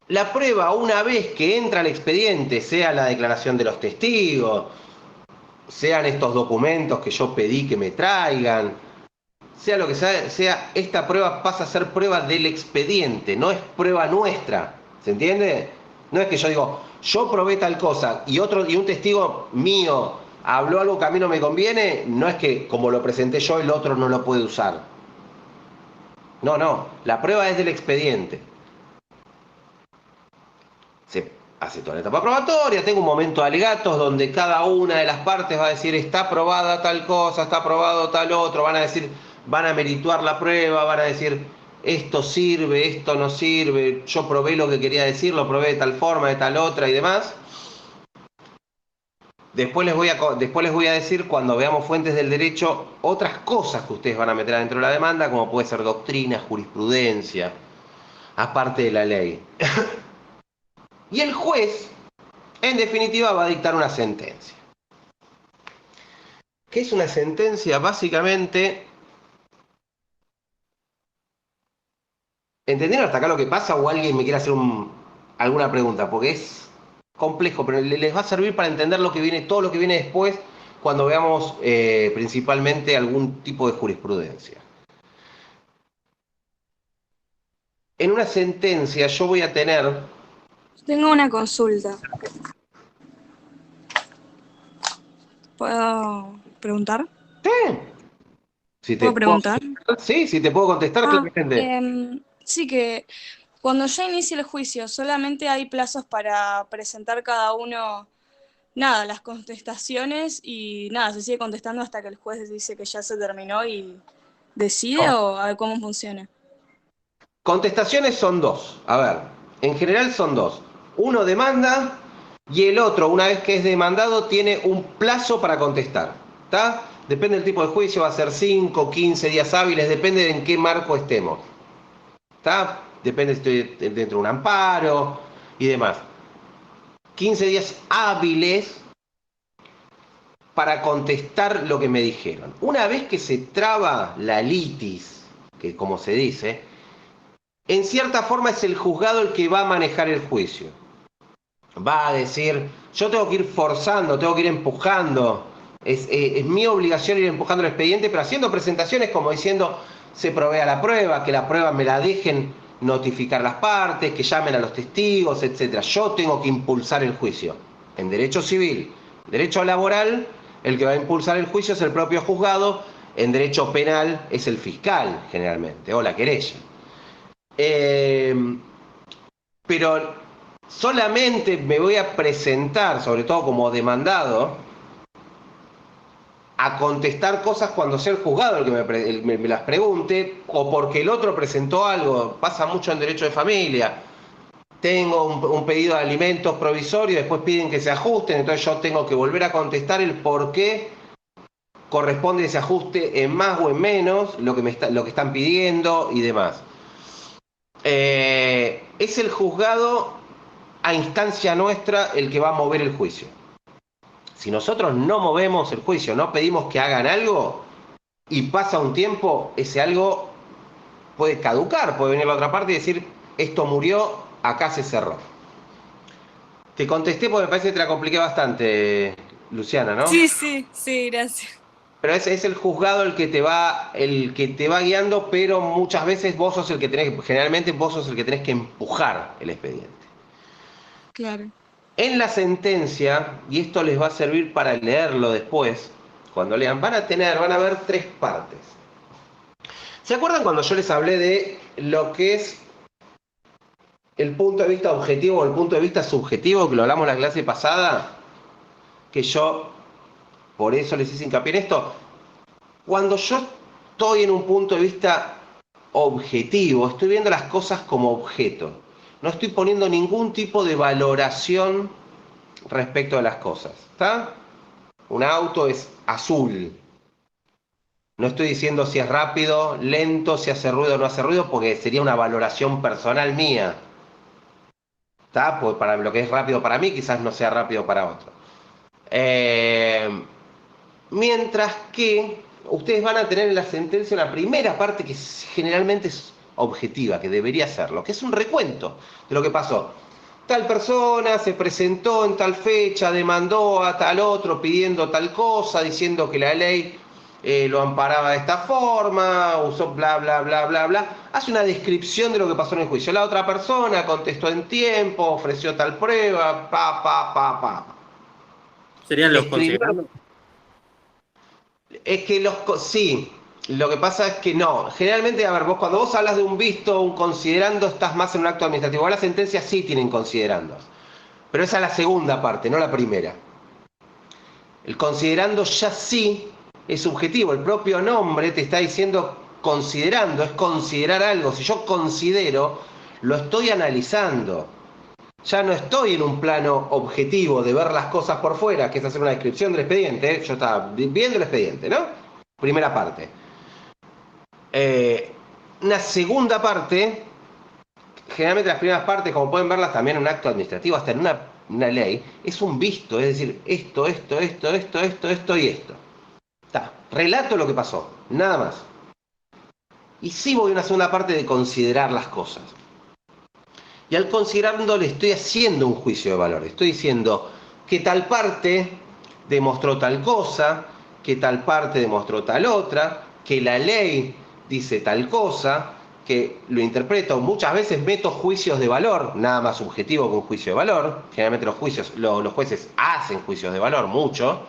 La prueba, una vez que entra al expediente, sea la declaración de los testigos, sean estos documentos que yo pedí que me traigan, sea lo que sea, esta prueba pasa a ser prueba del expediente, no es prueba nuestra. ¿Se entiende? No es que yo digo, yo probé tal cosa y un testigo mío habló algo que a mí no me conviene, no es que como lo presenté yo el otro no lo puede usar. No, la prueba es del expediente. Se hace toda la etapa probatoria, tengo un momento de alegatos donde cada una de las partes va a decir está aprobada tal cosa, está aprobado tal otro, van a merituar la prueba, van a decir esto sirve, esto no sirve, yo probé lo que quería decir, lo probé de tal forma, de tal otra y demás. Después les voy a decir, cuando veamos fuentes del derecho, otras cosas que ustedes van a meter adentro de la demanda, como puede ser doctrina, jurisprudencia, aparte de la ley. Y el juez, en definitiva, va a dictar una sentencia. ¿Qué es una sentencia? Básicamente, ¿entendieron hasta acá lo que pasa o alguien me quiere hacer alguna pregunta? Porque es complejo, pero les va a servir para entender todo lo que viene después cuando veamos principalmente algún tipo de jurisprudencia. En una sentencia yo voy a tener... Tengo una consulta. ¿Puedo preguntar? Si te ¿Puedo preguntar? Sí, si te puedo contestar claramente. Sí, que cuando ya inicie el juicio, ¿solamente hay plazos para presentar cada uno nada, las contestaciones y nada, se sigue contestando hasta que el juez dice que ya se terminó y decide o a ver cómo funciona. Contestaciones son dos. A ver, en general son dos. Uno demanda y el otro, una vez que es demandado, tiene un plazo para contestar. ¿Está? Depende del tipo de juicio, va a ser 5, 15 días hábiles, depende de en qué marco estemos. ¿Está? Depende si estoy dentro de un amparo y demás. 15 días hábiles para contestar lo que me dijeron. Una vez que se traba la litis, que como se dice, en cierta forma es el juzgado el que va a manejar el juicio. Va a decir, yo tengo que ir forzando, tengo que ir empujando, es mi obligación ir empujando el expediente, pero haciendo presentaciones como diciendo, se provea la prueba, que la prueba me la dejen notificar las partes, que llamen a los testigos, etc. Yo tengo que impulsar el juicio. En derecho civil, derecho laboral, el que va a impulsar el juicio es el propio juzgado, en derecho penal es el fiscal, generalmente, o la querella. Pero solamente me voy a presentar, sobre todo como demandado, a contestar cosas cuando sea el juzgado el que me las pregunte, o porque el otro presentó algo. Pasa mucho en derecho de familia. Tengo un pedido de alimentos provisorio, después piden que se ajusten, entonces yo tengo que volver a contestar el por qué corresponde ese ajuste en más o en menos, lo que están pidiendo y demás. Es el juzgado a instancia nuestra el que va a mover el juicio. Si nosotros no movemos el juicio, no pedimos que hagan algo y pasa un tiempo, ese algo puede caducar, puede venir la otra parte y decir, esto murió, acá se cerró. Te contesté porque me parece que te la compliqué bastante, Luciana, ¿no? Sí, sí, sí, gracias. Pero es el juzgado el que te va guiando, pero muchas veces vos sos el que tenés, generalmente vos sos el que tenés que empujar el expediente. Claro. En la sentencia, y esto les va a servir para leerlo después, cuando lean, van a ver 3 partes. ¿Se acuerdan cuando yo les hablé de lo que es el punto de vista objetivo o el punto de vista subjetivo, que lo hablamos en la clase pasada? Que yo, por eso les hice hincapié en esto. Cuando yo estoy en un punto de vista objetivo, estoy viendo las cosas como objeto. No estoy poniendo ningún tipo de valoración respecto de las cosas. ¿Está? Un auto es azul. No estoy diciendo si es rápido, lento, si hace ruido o no hace ruido, porque sería una valoración personal mía. ¿Está? Pues para lo que es rápido para mí, quizás no sea rápido para otro. Mientras que ustedes van a tener en la sentencia una primera parte que generalmente es objetiva, que debería serlo, que es un recuento de lo que pasó. Tal persona se presentó en tal fecha, demandó a tal otro pidiendo tal cosa, diciendo que la ley lo amparaba de esta forma, usó bla, bla, bla, bla, bla. Hace una descripción de lo que pasó en el juicio. La otra persona contestó en tiempo, ofreció tal prueba, pa. Serían los Escribió. considerandos. Es que sí, lo que pasa es que no. Generalmente, a ver, cuando vos hablas de un visto, un considerando, estás más en un acto administrativo. Las sentencias sí tienen considerandos. Pero esa es la segunda parte, no la primera. El considerando ya sí es subjetivo. El propio nombre te está diciendo considerando, es considerar algo. Si yo considero, lo estoy analizando. Ya no estoy en un plano objetivo de ver las cosas por fuera, que es hacer una descripción del expediente. Yo estaba viendo el expediente, ¿no? Primera parte. Una segunda parte, generalmente las primeras partes, como pueden verlas también en un acto administrativo, hasta en una ley, es un visto, es decir, esto y esto. Está, relato lo que pasó, nada más. Y sí voy a una segunda parte de considerar las cosas. Y al considerando le estoy haciendo un juicio de valor. Estoy diciendo que tal parte demostró tal cosa, que tal parte demostró tal otra, que la ley dice tal cosa, que lo interpreto. Muchas veces meto juicios de valor, nada más subjetivo que un juicio de valor. Generalmente los jueces hacen juicios de valor, mucho.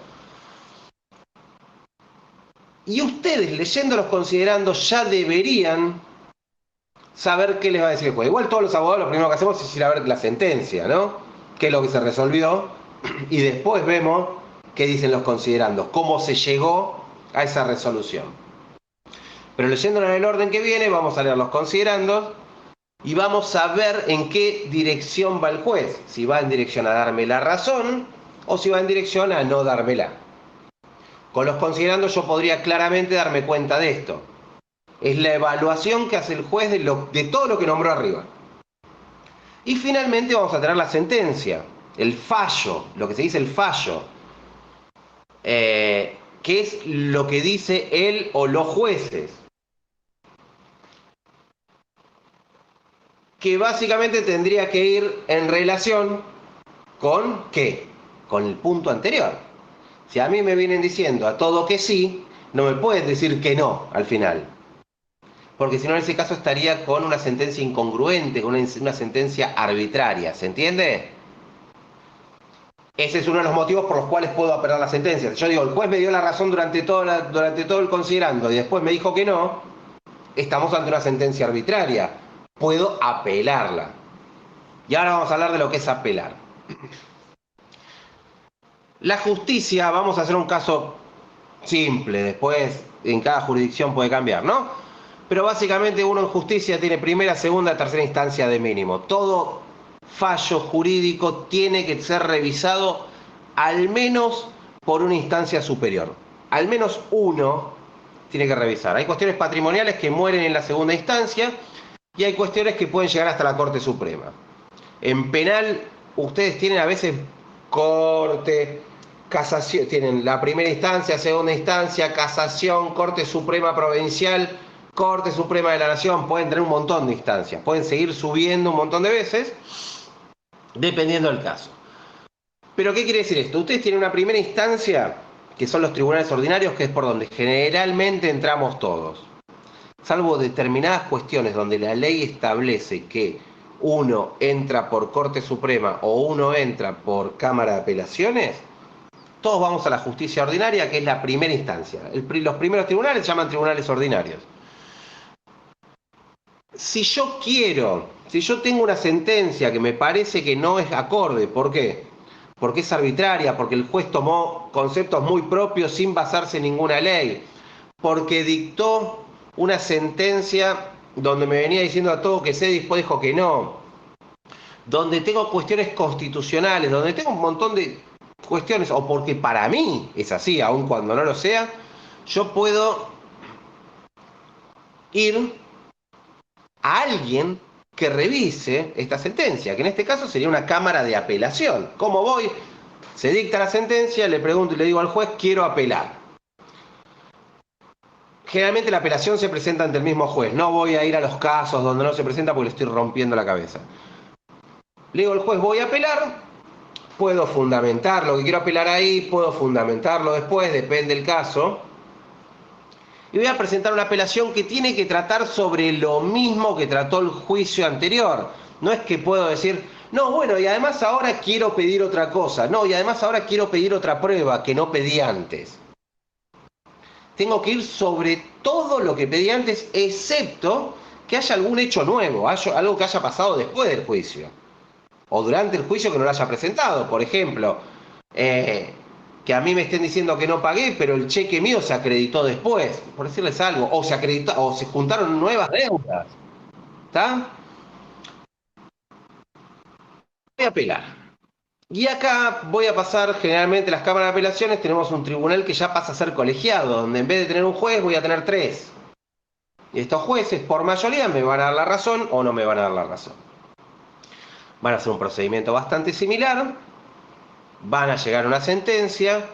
Y ustedes, leyéndolos considerando, ya deberían saber qué les va a decir el juez. Igual todos los abogados lo primero que hacemos es ir a ver la sentencia, ¿no? ¿Qué es lo que se resolvió? y después vemos qué dicen los considerandos, cómo se llegó a esa resolución. Pero leyéndolo en el orden que viene, vamos a leer los considerandos y vamos a ver en qué dirección va el juez. Si va en dirección a darme la razón o si va en dirección a no dármela. Con los considerandos yo podría claramente darme cuenta de esto. Es la evaluación que hace el juez de todo lo que nombró arriba. Y finalmente vamos a tener la sentencia, el fallo, lo que se dice el fallo, que es lo que dice él o los jueces. Que básicamente tendría que ir en relación con ¿qué? Con el punto anterior. Si a mí me vienen diciendo a todo que sí, no me pueden decir que no al final. Porque si no, en ese caso estaría con una sentencia incongruente, con una sentencia arbitraria. ¿Se entiende? Ese es uno de los motivos por los cuales puedo apelar la sentencia. Yo digo, el juez me dio la razón durante todo el considerando y después me dijo que no, estamos ante una sentencia arbitraria. Puedo apelarla. Y ahora vamos a hablar de lo que es apelar. La justicia, vamos a hacer un caso simple, después en cada jurisdicción puede cambiar, ¿no? Pero básicamente uno en justicia tiene primera, segunda, tercera instancia de mínimo. Todo fallo jurídico tiene que ser revisado al menos por una instancia superior. Al menos uno tiene que revisar. Hay cuestiones patrimoniales que mueren en la segunda instancia y hay cuestiones que pueden llegar hasta la Corte Suprema. En penal ustedes tienen a veces corte, casación, tienen la primera instancia, segunda instancia, casación, Corte Suprema Provincial, Corte Suprema de la Nación, pueden tener un montón de instancias, pueden seguir subiendo un montón de veces, dependiendo del caso. Pero ¿qué quiere decir esto? Ustedes tienen una primera instancia, que son los tribunales ordinarios, que es por donde generalmente entramos todos. Salvo determinadas cuestiones donde la ley establece que uno entra por Corte Suprema o uno entra por Cámara de Apelaciones, todos vamos a la justicia ordinaria, que es la primera instancia. Los primeros tribunales se llaman tribunales ordinarios. Si yo tengo una sentencia que me parece que no es acorde, ¿por qué? Porque es arbitraria, porque el juez tomó conceptos muy propios sin basarse en ninguna ley, porque dictó una sentencia donde me venía diciendo a todo que sí, después dijo que no, donde tengo cuestiones constitucionales, donde tengo un montón de cuestiones, o porque para mí es así, aun cuando no lo sea, yo puedo ir a alguien que revise esta sentencia, que en este caso sería una cámara de apelación. ¿Cómo voy? Se dicta la sentencia, le pregunto y le digo al juez, quiero apelar. Generalmente la apelación se presenta ante el mismo juez. No voy a ir a los casos donde no se presenta porque le estoy rompiendo la cabeza. Le digo al juez, voy a apelar, puedo fundamentar lo que quiero apelar ahí, puedo fundamentarlo después, depende del caso. Y voy a presentar una apelación que tiene que tratar sobre lo mismo que trató el juicio anterior. No es que puedo decir, no, bueno, y además ahora quiero pedir otra cosa. No, y además ahora quiero pedir otra prueba que no pedí antes. Tengo que ir sobre todo lo que pedí antes, excepto que haya algún hecho nuevo, algo que haya pasado después del juicio. O durante el juicio que no lo haya presentado. Por ejemplo, que a mí me estén diciendo que no pagué, pero el cheque mío se acreditó después, por decirles algo, o se juntaron nuevas deudas. ¿Está? Voy a apelar. Y acá voy a pasar, generalmente las cámaras de apelaciones tenemos un tribunal que ya pasa a ser colegiado, donde en vez de tener un juez voy a tener 3. Y estos jueces por mayoría me van a dar la razón o no me van a dar la razón. Van a hacer un procedimiento bastante similar, van a llegar a una sentencia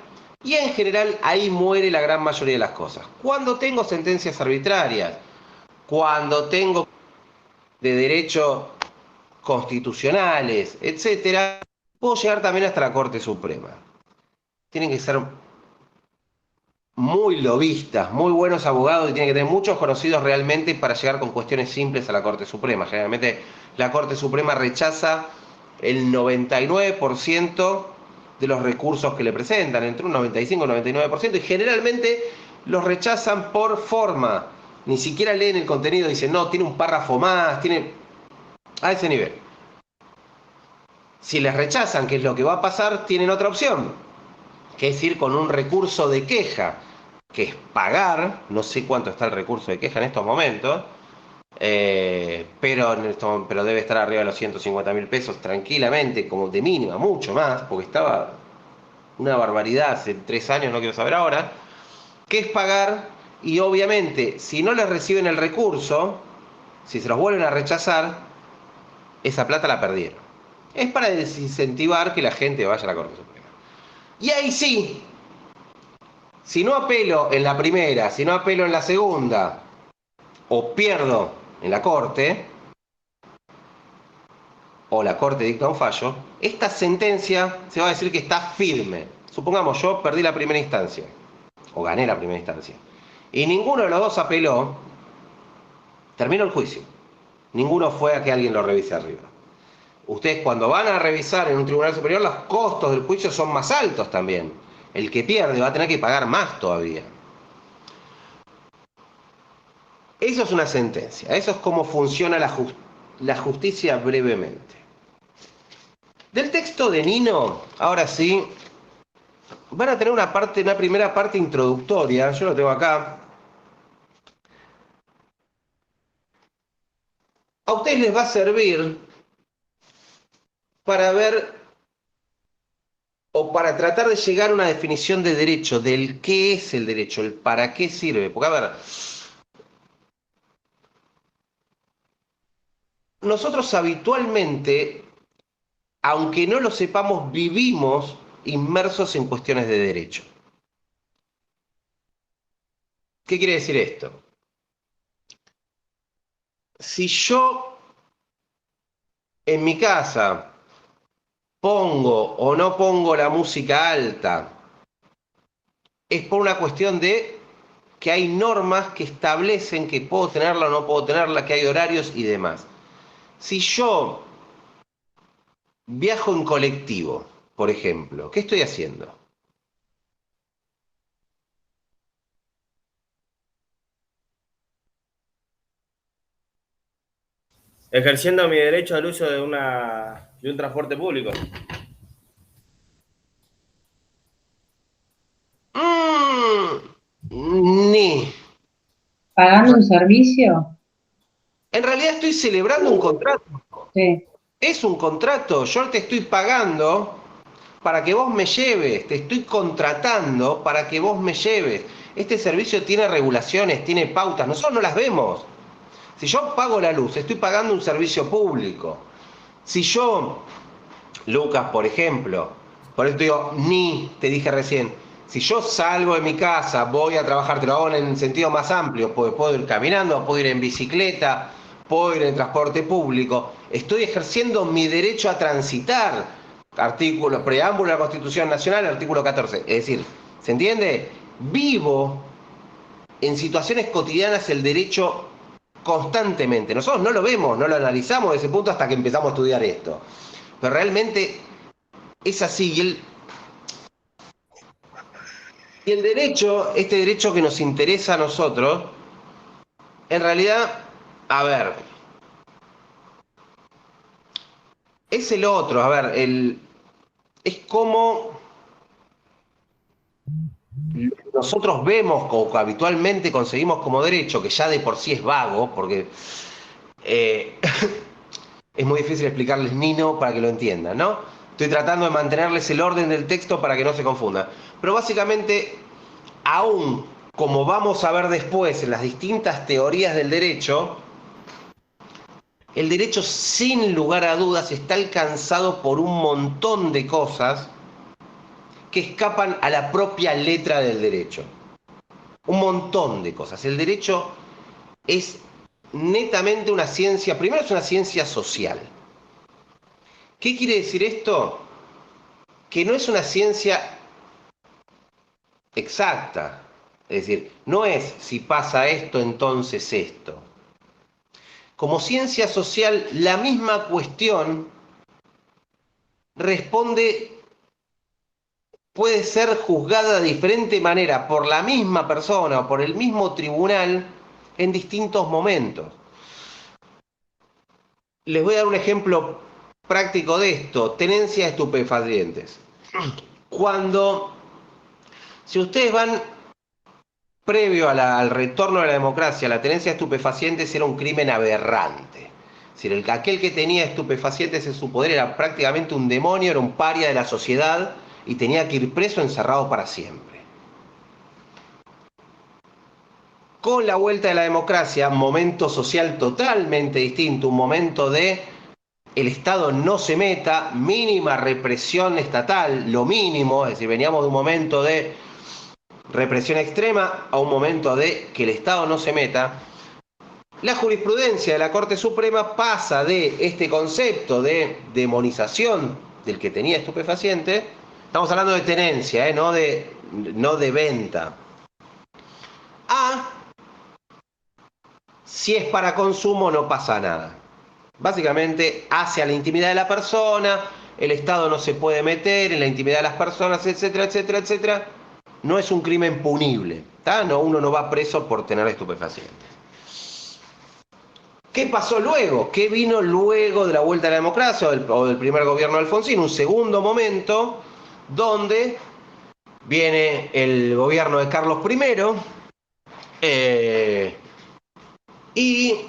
y en general ahí muere la gran mayoría de las cosas. Cuando tengo sentencias arbitrarias, cuando tengo de derecho constitucionales, etcétera, puedo llegar también hasta la Corte Suprema. Tienen que ser muy lobistas, muy buenos abogados y tienen que tener muchos conocidos realmente para llegar con cuestiones simples a la Corte Suprema. Generalmente la Corte Suprema rechaza el 99% de los recursos que le presentan, entre un 95 y un 99%, y generalmente los rechazan por forma. Ni siquiera leen el contenido, dicen, no, tiene un párrafo más, tiene... a ese nivel. Si les rechazan, que es lo que va a pasar, tienen otra opción, que es ir con un recurso de queja, que es pagar, no sé cuánto está el recurso de queja en estos momentos, pero debe estar arriba de los 150.000 pesos tranquilamente, como de mínima, mucho más, porque estaba una barbaridad hace 3 años, no quiero saber ahora, que es pagar, y obviamente, si no les reciben el recurso, si se los vuelven a rechazar, esa plata la perdieron. Es para desincentivar que la gente vaya a la Corte Suprema. Y ahí sí, si no apelo en la primera, si no apelo en la segunda, o pierdo en la Corte, o la Corte dicta un fallo, esta sentencia se va a decir que está firme. Supongamos yo perdí la primera instancia, o gané la primera instancia, y ninguno de los dos apeló, terminó el juicio. Ninguno fue a que alguien lo revise arriba. Ustedes cuando van a revisar en un tribunal superior, los costos del juicio son más altos también. El que pierde va a tener que pagar más todavía. Eso es una sentencia, eso es cómo funciona la justicia brevemente. Del texto de Nino, ahora sí, van a tener una primera parte introductoria, yo lo tengo acá. A ustedes les va a servir para ver o para tratar de llegar a una definición de derecho, del qué es el derecho, el para qué sirve. Porque, a ver, nosotros habitualmente, aunque no lo sepamos, vivimos inmersos en cuestiones de derecho. ¿Qué quiere decir esto? Si yo en mi casa pongo o no pongo la música alta, es por una cuestión de que hay normas que establecen que puedo tenerla o no puedo tenerla, que hay horarios y demás. Si yo viajo en colectivo, por ejemplo, ¿qué estoy haciendo? Ejerciendo mi derecho al uso de un transporte público. Ni. ¿Pagando un servicio? En realidad estoy celebrando un contrato. Sí. Es un contrato. Yo te estoy pagando para que vos me lleves. Te estoy contratando para que vos me lleves. Este servicio tiene regulaciones, tiene pautas. Nosotros no las vemos. Si yo pago la luz, estoy pagando un servicio público. Si yo, Lucas, por ejemplo, por eso te digo, te dije recién, si yo salgo de mi casa, voy a trabajar, te lo hago en el sentido más amplio, puedo ir caminando, puedo ir en bicicleta, puedo ir en transporte público, estoy ejerciendo mi derecho a transitar, artículo, preámbulo de la Constitución Nacional, artículo 14. Es decir, ¿se entiende? Vivo en situaciones cotidianas el derecho constantemente. Nosotros no lo vemos, no lo analizamos desde ese punto hasta que empezamos a estudiar esto. Pero realmente es así. Y el derecho, este derecho que nos interesa a nosotros, en realidad, a ver, es el otro, a ver, es como nosotros vemos o que habitualmente conseguimos como derecho, que ya de por sí es vago, porque es muy difícil explicarles Nino para que lo entiendan, ¿no? Estoy tratando de mantenerles el orden del texto para que no se confunda. Pero básicamente, aún como vamos a ver después en las distintas teorías del derecho, el derecho sin lugar a dudas está alcanzado por un montón de cosas que escapan a la propia letra del derecho. Un montón de cosas. El derecho es netamente una ciencia, primero es una ciencia social. ¿Qué quiere decir esto? Que no es una ciencia exacta. Es decir, no es si pasa esto, entonces esto. Como ciencia social, la misma cuestión responde, puede ser juzgada de diferente manera por la misma persona o por el mismo tribunal en distintos momentos. Les voy a dar un ejemplo práctico de esto, tenencia de estupefacientes. Si ustedes van previo al retorno de la democracia, la tenencia de estupefacientes era un crimen aberrante. Es decir, aquel que tenía estupefacientes en su poder era prácticamente un demonio, era un paria de la sociedad y tenía que ir preso, encerrado para siempre. Con la vuelta de la democracia, momento social totalmente distinto, un momento de el Estado no se meta, mínima represión estatal, lo mínimo, es decir, veníamos de un momento de represión extrema a un momento de que el Estado no se meta. La jurisprudencia de la Corte Suprema pasa de este concepto de demonización del que tenía estupefaciente, estamos hablando de tenencia, no de venta, a si es para consumo no pasa nada. Básicamente hacia la intimidad de la persona, el Estado no se puede meter en la intimidad de las personas, etcétera, etcétera, etcétera. No es un crimen punible, no, uno no va preso por tener estupefacientes. ¿Qué pasó luego? ¿Qué vino luego de la vuelta a la democracia o del primer gobierno de Alfonsín? Un segundo momento donde viene el gobierno de Carlos I y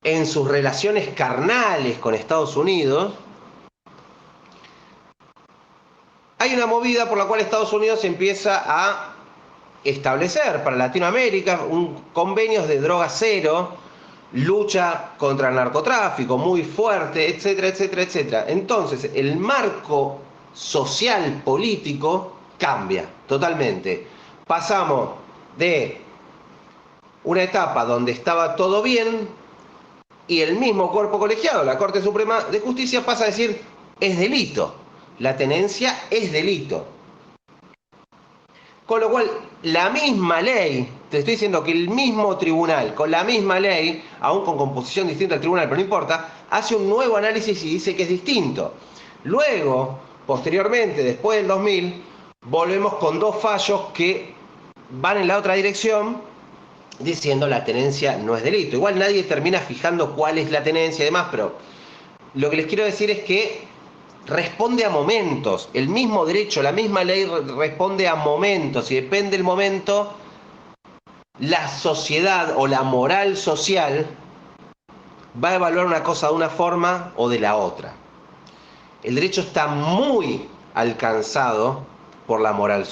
en sus relaciones carnales con Estados Unidos hay una movida por la cual Estados Unidos empieza a establecer para Latinoamérica convenios de droga cero, lucha contra el narcotráfico muy fuerte, etcétera, etcétera, etcétera. Entonces, el marco social, político, cambia totalmente. Pasamos de una etapa donde estaba todo bien y el mismo cuerpo colegiado, la Corte Suprema de Justicia, pasa a decir, es delito. La tenencia es delito. Con lo cual, la misma ley, te estoy diciendo que el mismo tribunal, con la misma ley, aún con composición distinta al tribunal, pero no importa, hace un nuevo análisis y dice que es distinto. Luego, posteriormente, después del 2000, volvemos con dos fallos que van en la otra dirección, diciendo la tenencia no es delito. Igual nadie termina fijando cuál es la tenencia y demás, pero lo que les quiero decir es que responde a momentos. El mismo derecho, la misma ley responde a momentos y depende del momento, la sociedad o la moral social va a evaluar una cosa de una forma o de la otra. El derecho está muy alcanzado por la moral,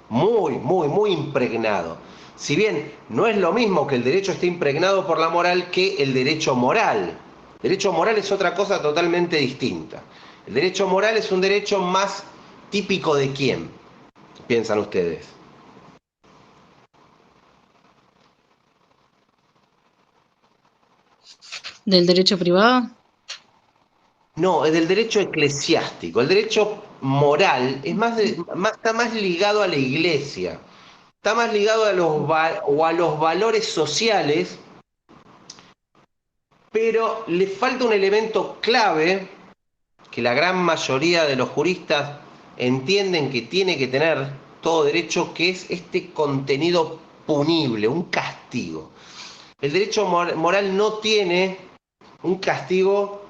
muy impregnado. Si bien no es lo mismo que el derecho esté impregnado por la moral que el derecho moral. El derecho moral es otra cosa totalmente distinta. El derecho moral es un derecho más típico de quién, piensan ustedes. ¿Del derecho privado? No, es del derecho eclesiástico. El derecho moral es está más ligado a la iglesia. Está más ligado a los valores sociales, pero le falta un elemento clave que la gran mayoría de los juristas entienden que tiene que tener todo derecho, que es este contenido punible, un castigo. El derecho moral no tiene un castigo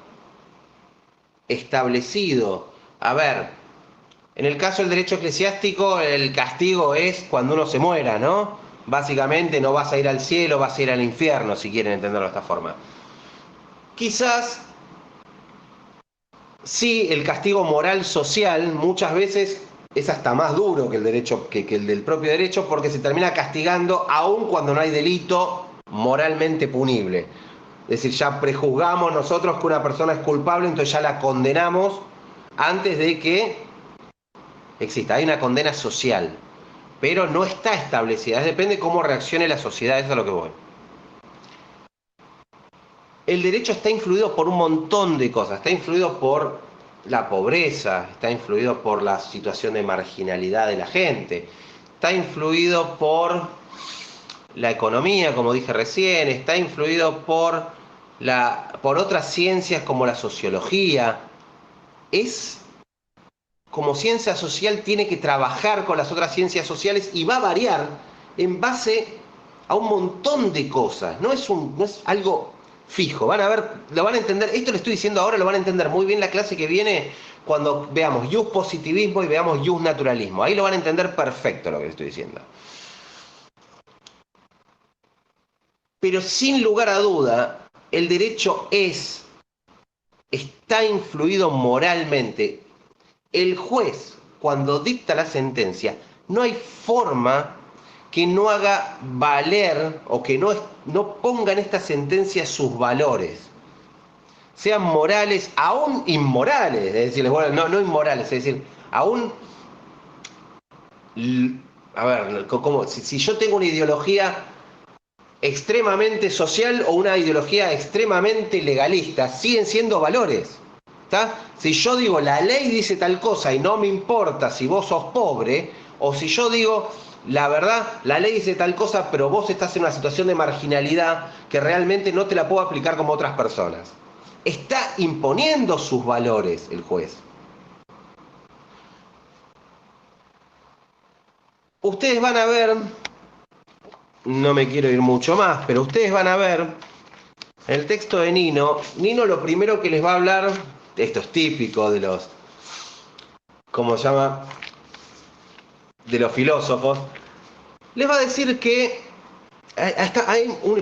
establecido. A ver, en el caso del derecho eclesiástico, el castigo es cuando uno se muera, ¿no? Básicamente no vas a ir al cielo, vas a ir al infierno, si quieren entenderlo de esta forma. Quizás sí, el castigo moral social muchas veces es hasta más duro que el derecho, que el del propio derecho, porque se termina castigando aun cuando no hay delito moralmente punible. Es decir, ya prejuzgamos nosotros que una persona es culpable, entonces ya la condenamos antes de que exista. Hay una condena social, pero no está establecida. Depende de cómo reaccione la sociedad, eso es a lo que voy. El derecho está influido por un montón de cosas. Está influido por la pobreza, está influido por la situación de marginalidad de la gente, está influido por la economía, como dije recién, está influido por otras ciencias como la sociología. Es como ciencia social, tiene que trabajar con las otras ciencias sociales y va a variar en base a un montón de cosas. No es algo fijo. Van a ver, lo van a entender, esto lo estoy diciendo ahora, lo van a entender muy bien la clase que viene cuando veamos jus positivismo y veamos jus naturalismo. Ahí lo van a entender perfecto lo que estoy diciendo. Pero sin lugar a duda, el derecho está influido moralmente. El juez, cuando dicta la sentencia, no hay forma que no haga valer o que no ponga en esta sentencia sus valores, sean morales, aún inmorales, es decir, bueno, no inmorales, es decir, aún, a ver, si yo tengo una ideología extremadamente social o una ideología extremadamente legalista, siguen siendo valores, ¿está? Si yo digo la ley dice tal cosa y no me importa si vos sos pobre, o si yo digo la verdad, la ley dice tal cosa, pero vos estás en una situación de marginalidad que realmente no te la puedo aplicar como otras personas. Está imponiendo sus valores el juez. Ustedes van a ver, no me quiero ir mucho más, pero ustedes van a ver el texto de Nino. Nino lo primero que les va a hablar, esto es típico de los, ¿cómo se llama? De los filósofos, les va a decir que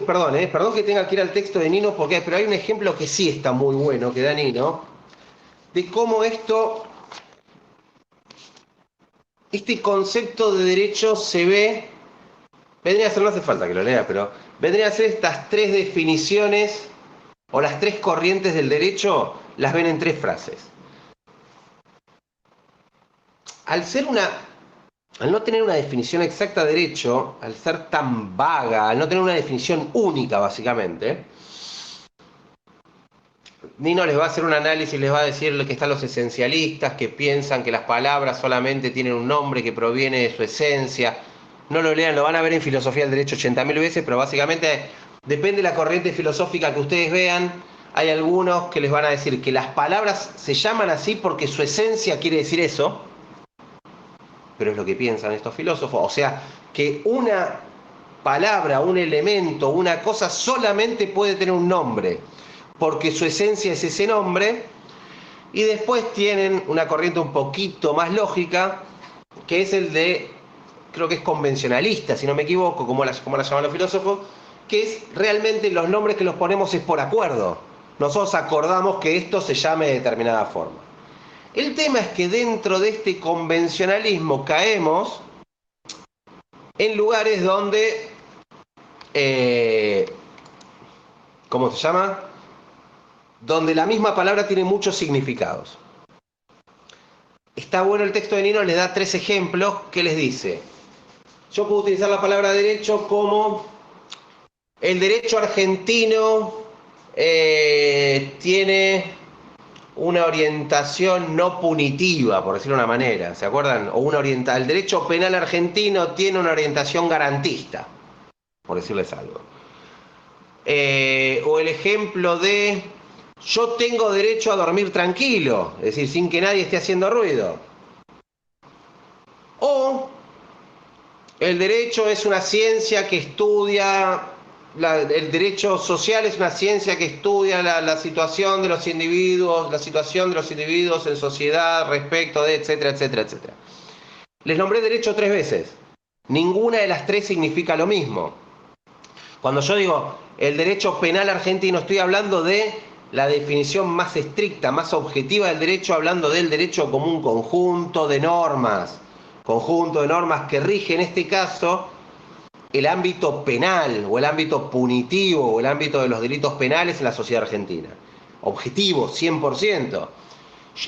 perdón que tenga que ir al texto de Nino, pero hay un ejemplo que sí está muy bueno, que da Nino, de cómo este concepto de derecho se ve, vendría a ser, no hace falta que lo lea, pero vendría a ser estas tres definiciones, o las tres corrientes del derecho, las ven en tres frases. Al no tener una definición exacta de derecho, al ser tan vaga, al no tener una definición única básicamente, Nino les va a hacer un análisis, les va a decir que están los esencialistas que piensan que las palabras solamente tienen un nombre que proviene de su esencia. No lo lean, lo van a ver en Filosofía del Derecho 80.000 veces, pero básicamente depende de la corriente filosófica que ustedes vean. Hay algunos que les van a decir que las palabras se llaman así porque su esencia quiere decir eso, pero es lo que piensan estos filósofos. O sea, que una palabra, un elemento, una cosa solamente puede tener un nombre, porque su esencia es ese nombre. Y después tienen una corriente un poquito más lógica, que es el de, creo que es convencionalista, si no me equivoco, como la llaman los filósofos, que es realmente los nombres que los ponemos es por acuerdo. Nosotros acordamos que esto se llame de determinada forma. El tema es que dentro de este convencionalismo caemos en lugares donde, ¿cómo se llama? Donde la misma palabra tiene muchos significados. Está bueno el texto de Nino, les da 3 ejemplos que les dice. Yo puedo utilizar la palabra derecho como el derecho argentino tiene una orientación no punitiva, por decirlo de una manera, ¿se acuerdan? O el derecho penal argentino tiene una orientación garantista, por decirles algo. O el ejemplo de yo tengo derecho a dormir tranquilo, es decir, sin que nadie esté haciendo ruido. O el derecho es una ciencia que estudia, el derecho social es una ciencia que estudia la situación de los individuos, en sociedad respecto de, etcétera, etcétera, etcétera. Les nombré derecho 3 veces. Ninguna de las 3 significa lo mismo. Cuando yo digo el derecho penal argentino, estoy hablando de la definición más estricta, más objetiva del derecho, hablando del derecho como un conjunto de normas que rige en este caso el ámbito penal o el ámbito punitivo o el ámbito de los delitos penales en la sociedad argentina. Objetivo, 100%.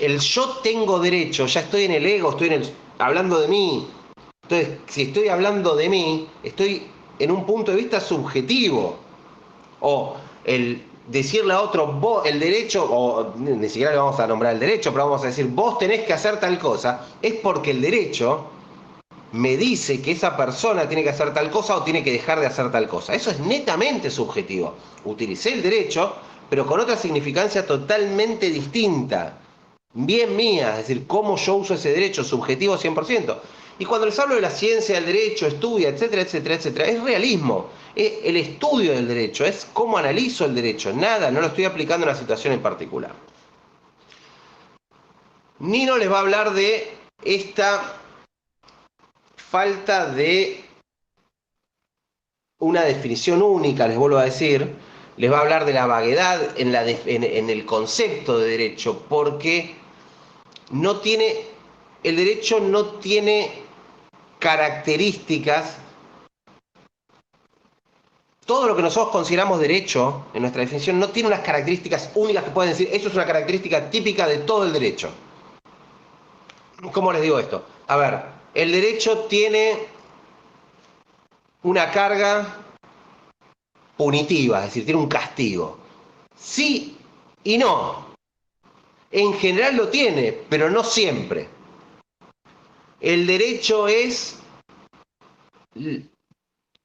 El yo tengo derecho, ya estoy en el ego, hablando de mí. Entonces, si estoy hablando de mí, estoy en un punto de vista subjetivo. O el decirle a otro, vos, el derecho, o ni siquiera le vamos a nombrar el derecho, pero vamos a decir, vos tenés que hacer tal cosa, es porque el derecho me dice que esa persona tiene que hacer tal cosa o tiene que dejar de hacer tal cosa. Eso es netamente subjetivo. Utilicé el derecho, pero con otra significancia totalmente distinta, bien mía, es decir, cómo yo uso ese derecho, subjetivo 100%. Y cuando les hablo de la ciencia del derecho, estudia, etcétera, etcétera, etcétera, es realismo. es el estudio del derecho, es cómo analizo el derecho, nada, no lo estoy aplicando en una situación en particular. Nino les va a hablar de esta falta de una definición única, les vuelvo a decir, les va a hablar de la vaguedad en el concepto de derecho, porque el derecho no tiene características. Todo lo que nosotros consideramos derecho, en nuestra definición, no tiene unas características únicas que pueden decir, eso es una característica típica de todo el derecho. ¿Cómo les digo esto? A ver, el derecho tiene una carga punitiva, es decir, tiene un castigo. Sí y no. En general lo tiene, pero no siempre. El derecho es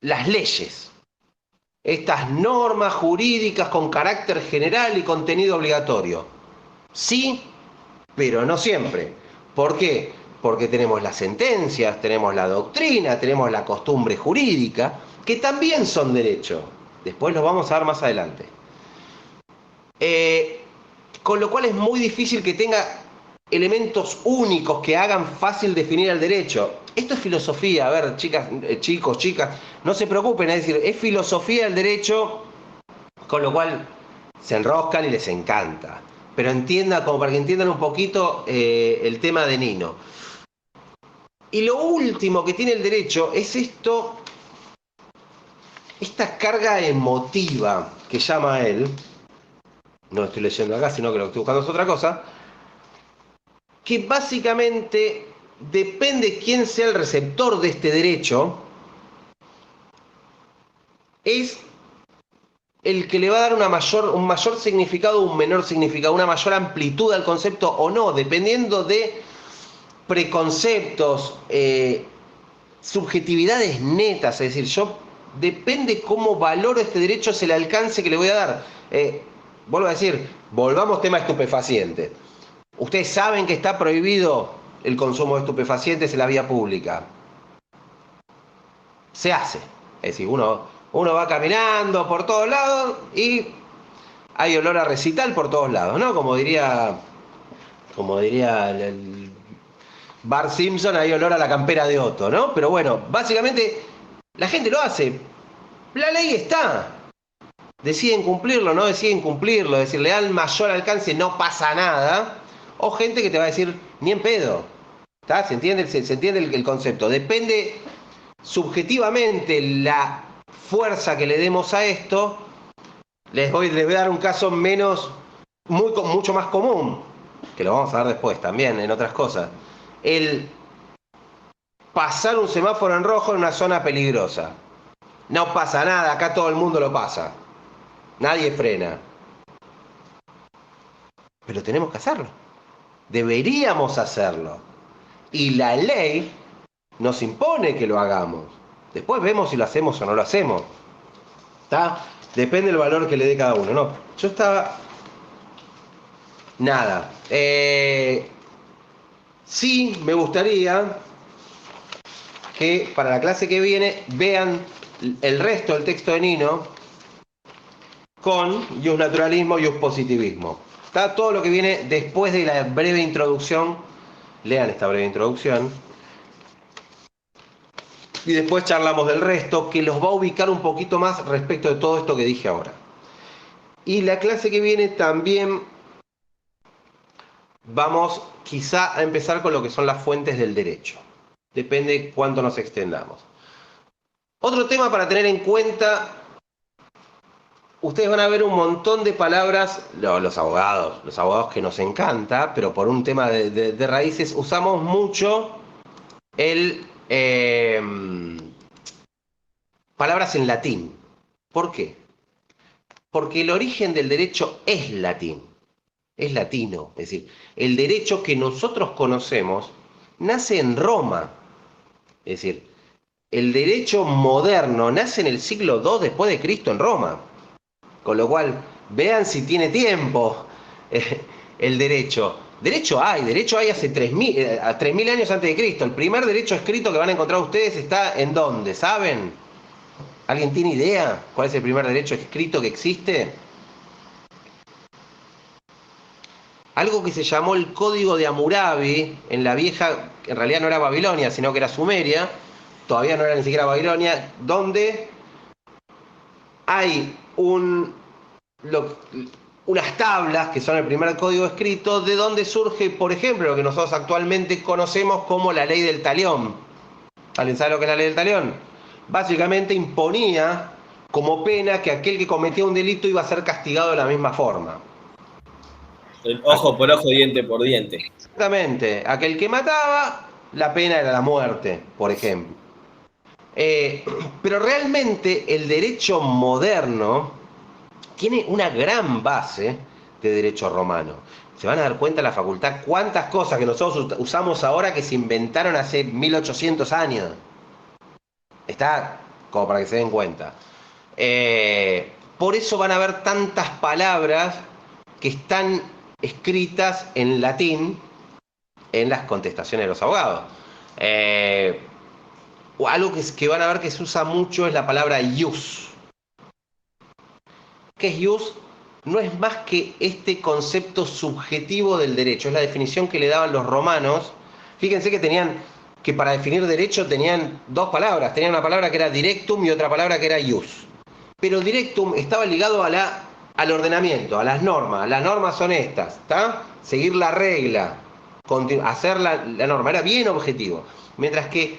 las leyes. Estas normas jurídicas con carácter general y contenido obligatorio. Sí, pero no siempre. ¿Por qué? Porque tenemos las sentencias, tenemos la doctrina, tenemos la costumbre jurídica, que también son derecho. Después los vamos a ver más adelante. Con lo cual es muy difícil que tenga elementos únicos que hagan fácil definir el derecho. Esto es filosofía, a ver, chicas, chicos, chicas, no se preocupen, es decir, es filosofía el derecho, con lo cual se enroscan y les encanta. Pero entiendan, como para que entiendan un poquito el tema de Nino. Y lo último que tiene el derecho es esta carga emotiva que llama él, no lo estoy leyendo acá, sino que lo que estoy buscando es otra cosa, que básicamente depende quién sea el receptor de este derecho, es el que le va a dar un mayor significado o un menor significado, una mayor amplitud al concepto o no, dependiendo de preconceptos, subjetividades netas, es decir, depende cómo valoro este derecho, es el alcance que le voy a dar. Vuelvo a decir, volvamos tema estupefacientes. Ustedes saben que está prohibido el consumo de estupefacientes en la vía pública. Se hace. Es decir, uno va caminando por todos lados y hay olor a recital por todos lados, ¿no? Como diría el Bart Simpson, hay olor a la campera de Otto, ¿no? Pero bueno, básicamente la gente lo hace. La ley está. Deciden cumplirlo, no deciden cumplirlo, es decir, le dan mayor alcance, no pasa nada. O gente que te va a decir, ni en pedo. ¿Está? ¿Se entiende el concepto? Depende subjetivamente la fuerza que le demos a esto. Les voy a dar un caso mucho más común, que lo vamos a ver después también en otras cosas. El pasar un semáforo en rojo en una zona peligrosa. No pasa nada, acá todo el mundo lo pasa. Nadie frena. Pero tenemos que hacerlo. Deberíamos hacerlo. Y la ley nos impone que lo hagamos. Después vemos si lo hacemos o no lo hacemos. ¿Está? Depende del valor que le dé cada uno. No, yo estaba... Nada. Sí, me gustaría que para la clase que viene vean el resto del texto de Nino con naturalismo y positivismo. Está todo lo que viene después de la breve introducción. Lean esta breve introducción. Y después charlamos del resto, que los va a ubicar un poquito más respecto de todo esto que dije ahora. Y la clase que viene también vamos quizá a empezar con lo que son las fuentes del derecho. Depende cuánto nos extendamos. Otro tema para tener en cuenta... Ustedes van a ver un montón de palabras, los abogados que nos encanta, pero por un tema de raíces usamos mucho palabras en latín. ¿Por qué? Porque el origen del derecho es latín, es latino. Es decir, el derecho que nosotros conocemos nace en Roma. Es decir, el derecho moderno nace en el siglo II después de Cristo en Roma. Con lo cual, vean si tiene tiempo el derecho. Derecho hay hace 3.000 años antes de Cristo. El primer derecho escrito que van a encontrar ustedes está ¿en dónde? ¿Saben? ¿Alguien tiene idea cuál es el primer derecho escrito que existe? Algo que se llamó el Código de Hammurabi en la vieja, en realidad no era Babilonia, sino que era Sumeria, todavía no era ni siquiera Babilonia, donde hay unas tablas que son el primer código escrito, de donde surge, por ejemplo, lo que nosotros actualmente conocemos como la ley del talión. ¿Alguien sabe lo que es la ley del talión? Básicamente imponía como pena que aquel que cometía un delito iba a ser castigado de la misma forma. El ojo por ojo, diente por diente. Exactamente. Aquel que mataba, la pena era la muerte, por ejemplo. Pero realmente el derecho moderno tiene una gran base de derecho romano. Se van a dar cuenta en la facultad cuántas cosas que nosotros usamos ahora que se inventaron hace 1800 años. Está como para que se den cuenta. Por eso van a ver tantas palabras que están escritas en latín en las contestaciones de los abogados. Algo que van a ver que se usa mucho es la palabra ius. ¿Qué es ius? No es más que este concepto subjetivo del derecho. Es la definición que le daban los romanos. Fíjense que para definir derecho tenían dos palabras. Tenían una palabra que era directum y otra palabra que era ius. Pero directum estaba ligado al ordenamiento, a las normas. Las normas son estas, ¿está? Seguir la regla, hacer la norma. Era bien objetivo. Mientras que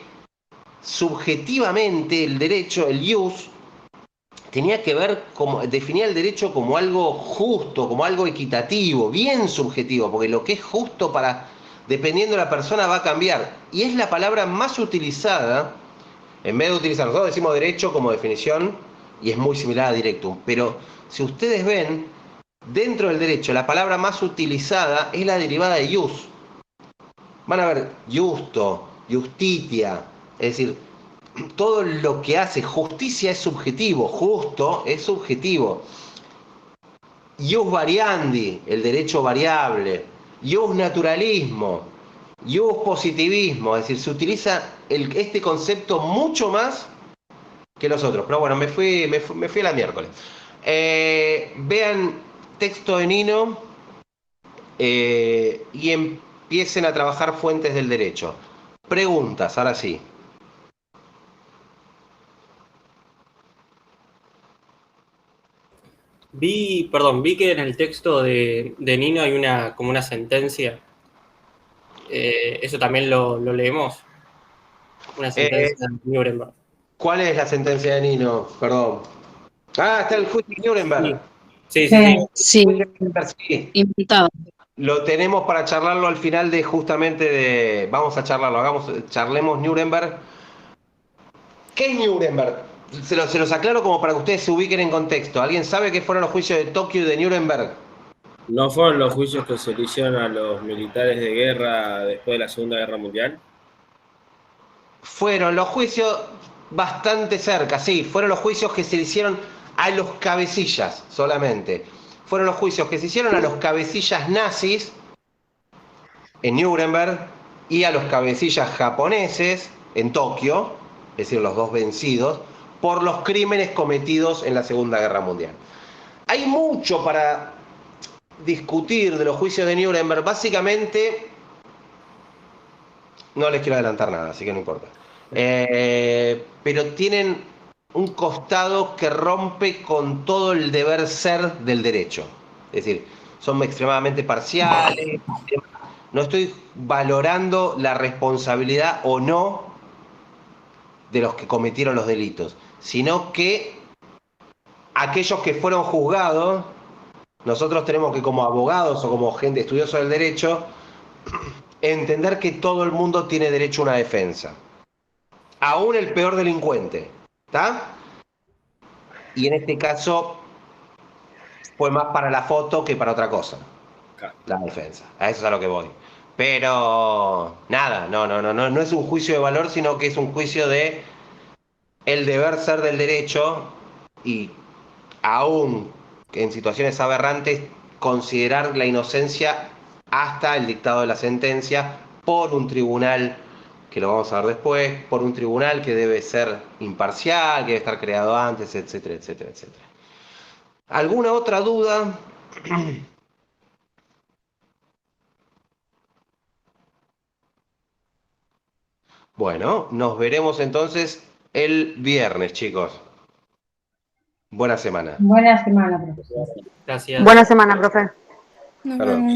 subjetivamente el derecho, el ius, tenía que ver, definía el derecho como algo justo, como algo equitativo, bien subjetivo, porque lo que es justo dependiendo de la persona va a cambiar. Y es la palabra más utilizada, en vez de utilizar, nosotros decimos derecho como definición, y es muy similar a directum, pero si ustedes ven, dentro del derecho, la palabra más utilizada es la derivada de ius. Van a ver justo, justitia, es decir, todo lo que hace justicia es subjetivo, justo es subjetivo. Ius variandi, el derecho variable. Ius naturalismo. Ius positivismo. Es decir, se utiliza este concepto mucho más que los otros. Pero bueno, me fui a la miércoles. Vean texto de Nino y empiecen a trabajar fuentes del derecho. Preguntas, ahora sí. Vi que en el texto de Nino hay como una sentencia. ¿Eso también lo leemos? Una sentencia de Nuremberg. ¿Cuál es la sentencia de Nino? Perdón. Ah, está el juicio de Nuremberg. Sí. Sí, Sí. inventado. Lo tenemos para charlarlo al final vamos a charlarlo, charlemos Nuremberg. ¿Qué es Nuremberg? Se los aclaro como para que ustedes se ubiquen en contexto. ¿Alguien sabe qué fueron los juicios de Tokio y de Nuremberg? ¿No fueron los juicios que se le hicieron a los militares de guerra después de la Segunda Guerra Mundial? Fueron los juicios bastante cerca, sí. Fueron los juicios que se le hicieron a los cabecillas solamente. Fueron los juicios que se hicieron a los cabecillas nazis en Nuremberg y a los cabecillas japoneses en Tokio, es decir, los dos vencidos, por los crímenes cometidos en la Segunda Guerra Mundial. Hay mucho para discutir de los juicios de Nuremberg. Básicamente, no les quiero adelantar nada, así que no importa. Pero tienen un costado que rompe con todo el deber ser del derecho. Es decir, son extremadamente parciales. No estoy valorando la responsabilidad o no de los que cometieron los delitos, sino que aquellos que fueron juzgados, nosotros tenemos que, como abogados o como gente estudiosa del derecho, entender que todo el mundo tiene derecho a una defensa. Aún el peor delincuente, ¿está? Y en este caso fue más para la foto que para otra cosa, la defensa. A eso es a lo que voy. Pero nada, no es un juicio de valor, sino que es un juicio de el deber ser del derecho y aún en situaciones aberrantes considerar la inocencia hasta el dictado de la sentencia por un tribunal que lo vamos a ver después, por un tribunal que debe ser imparcial, que debe estar creado antes, etcétera, etcétera, etcétera. ¿Alguna otra duda? Bueno, nos veremos entonces el viernes, chicos. Buena semana. Buena semana, profesor. Gracias. Buena semana, profe. Nos Hasta luego. vemos.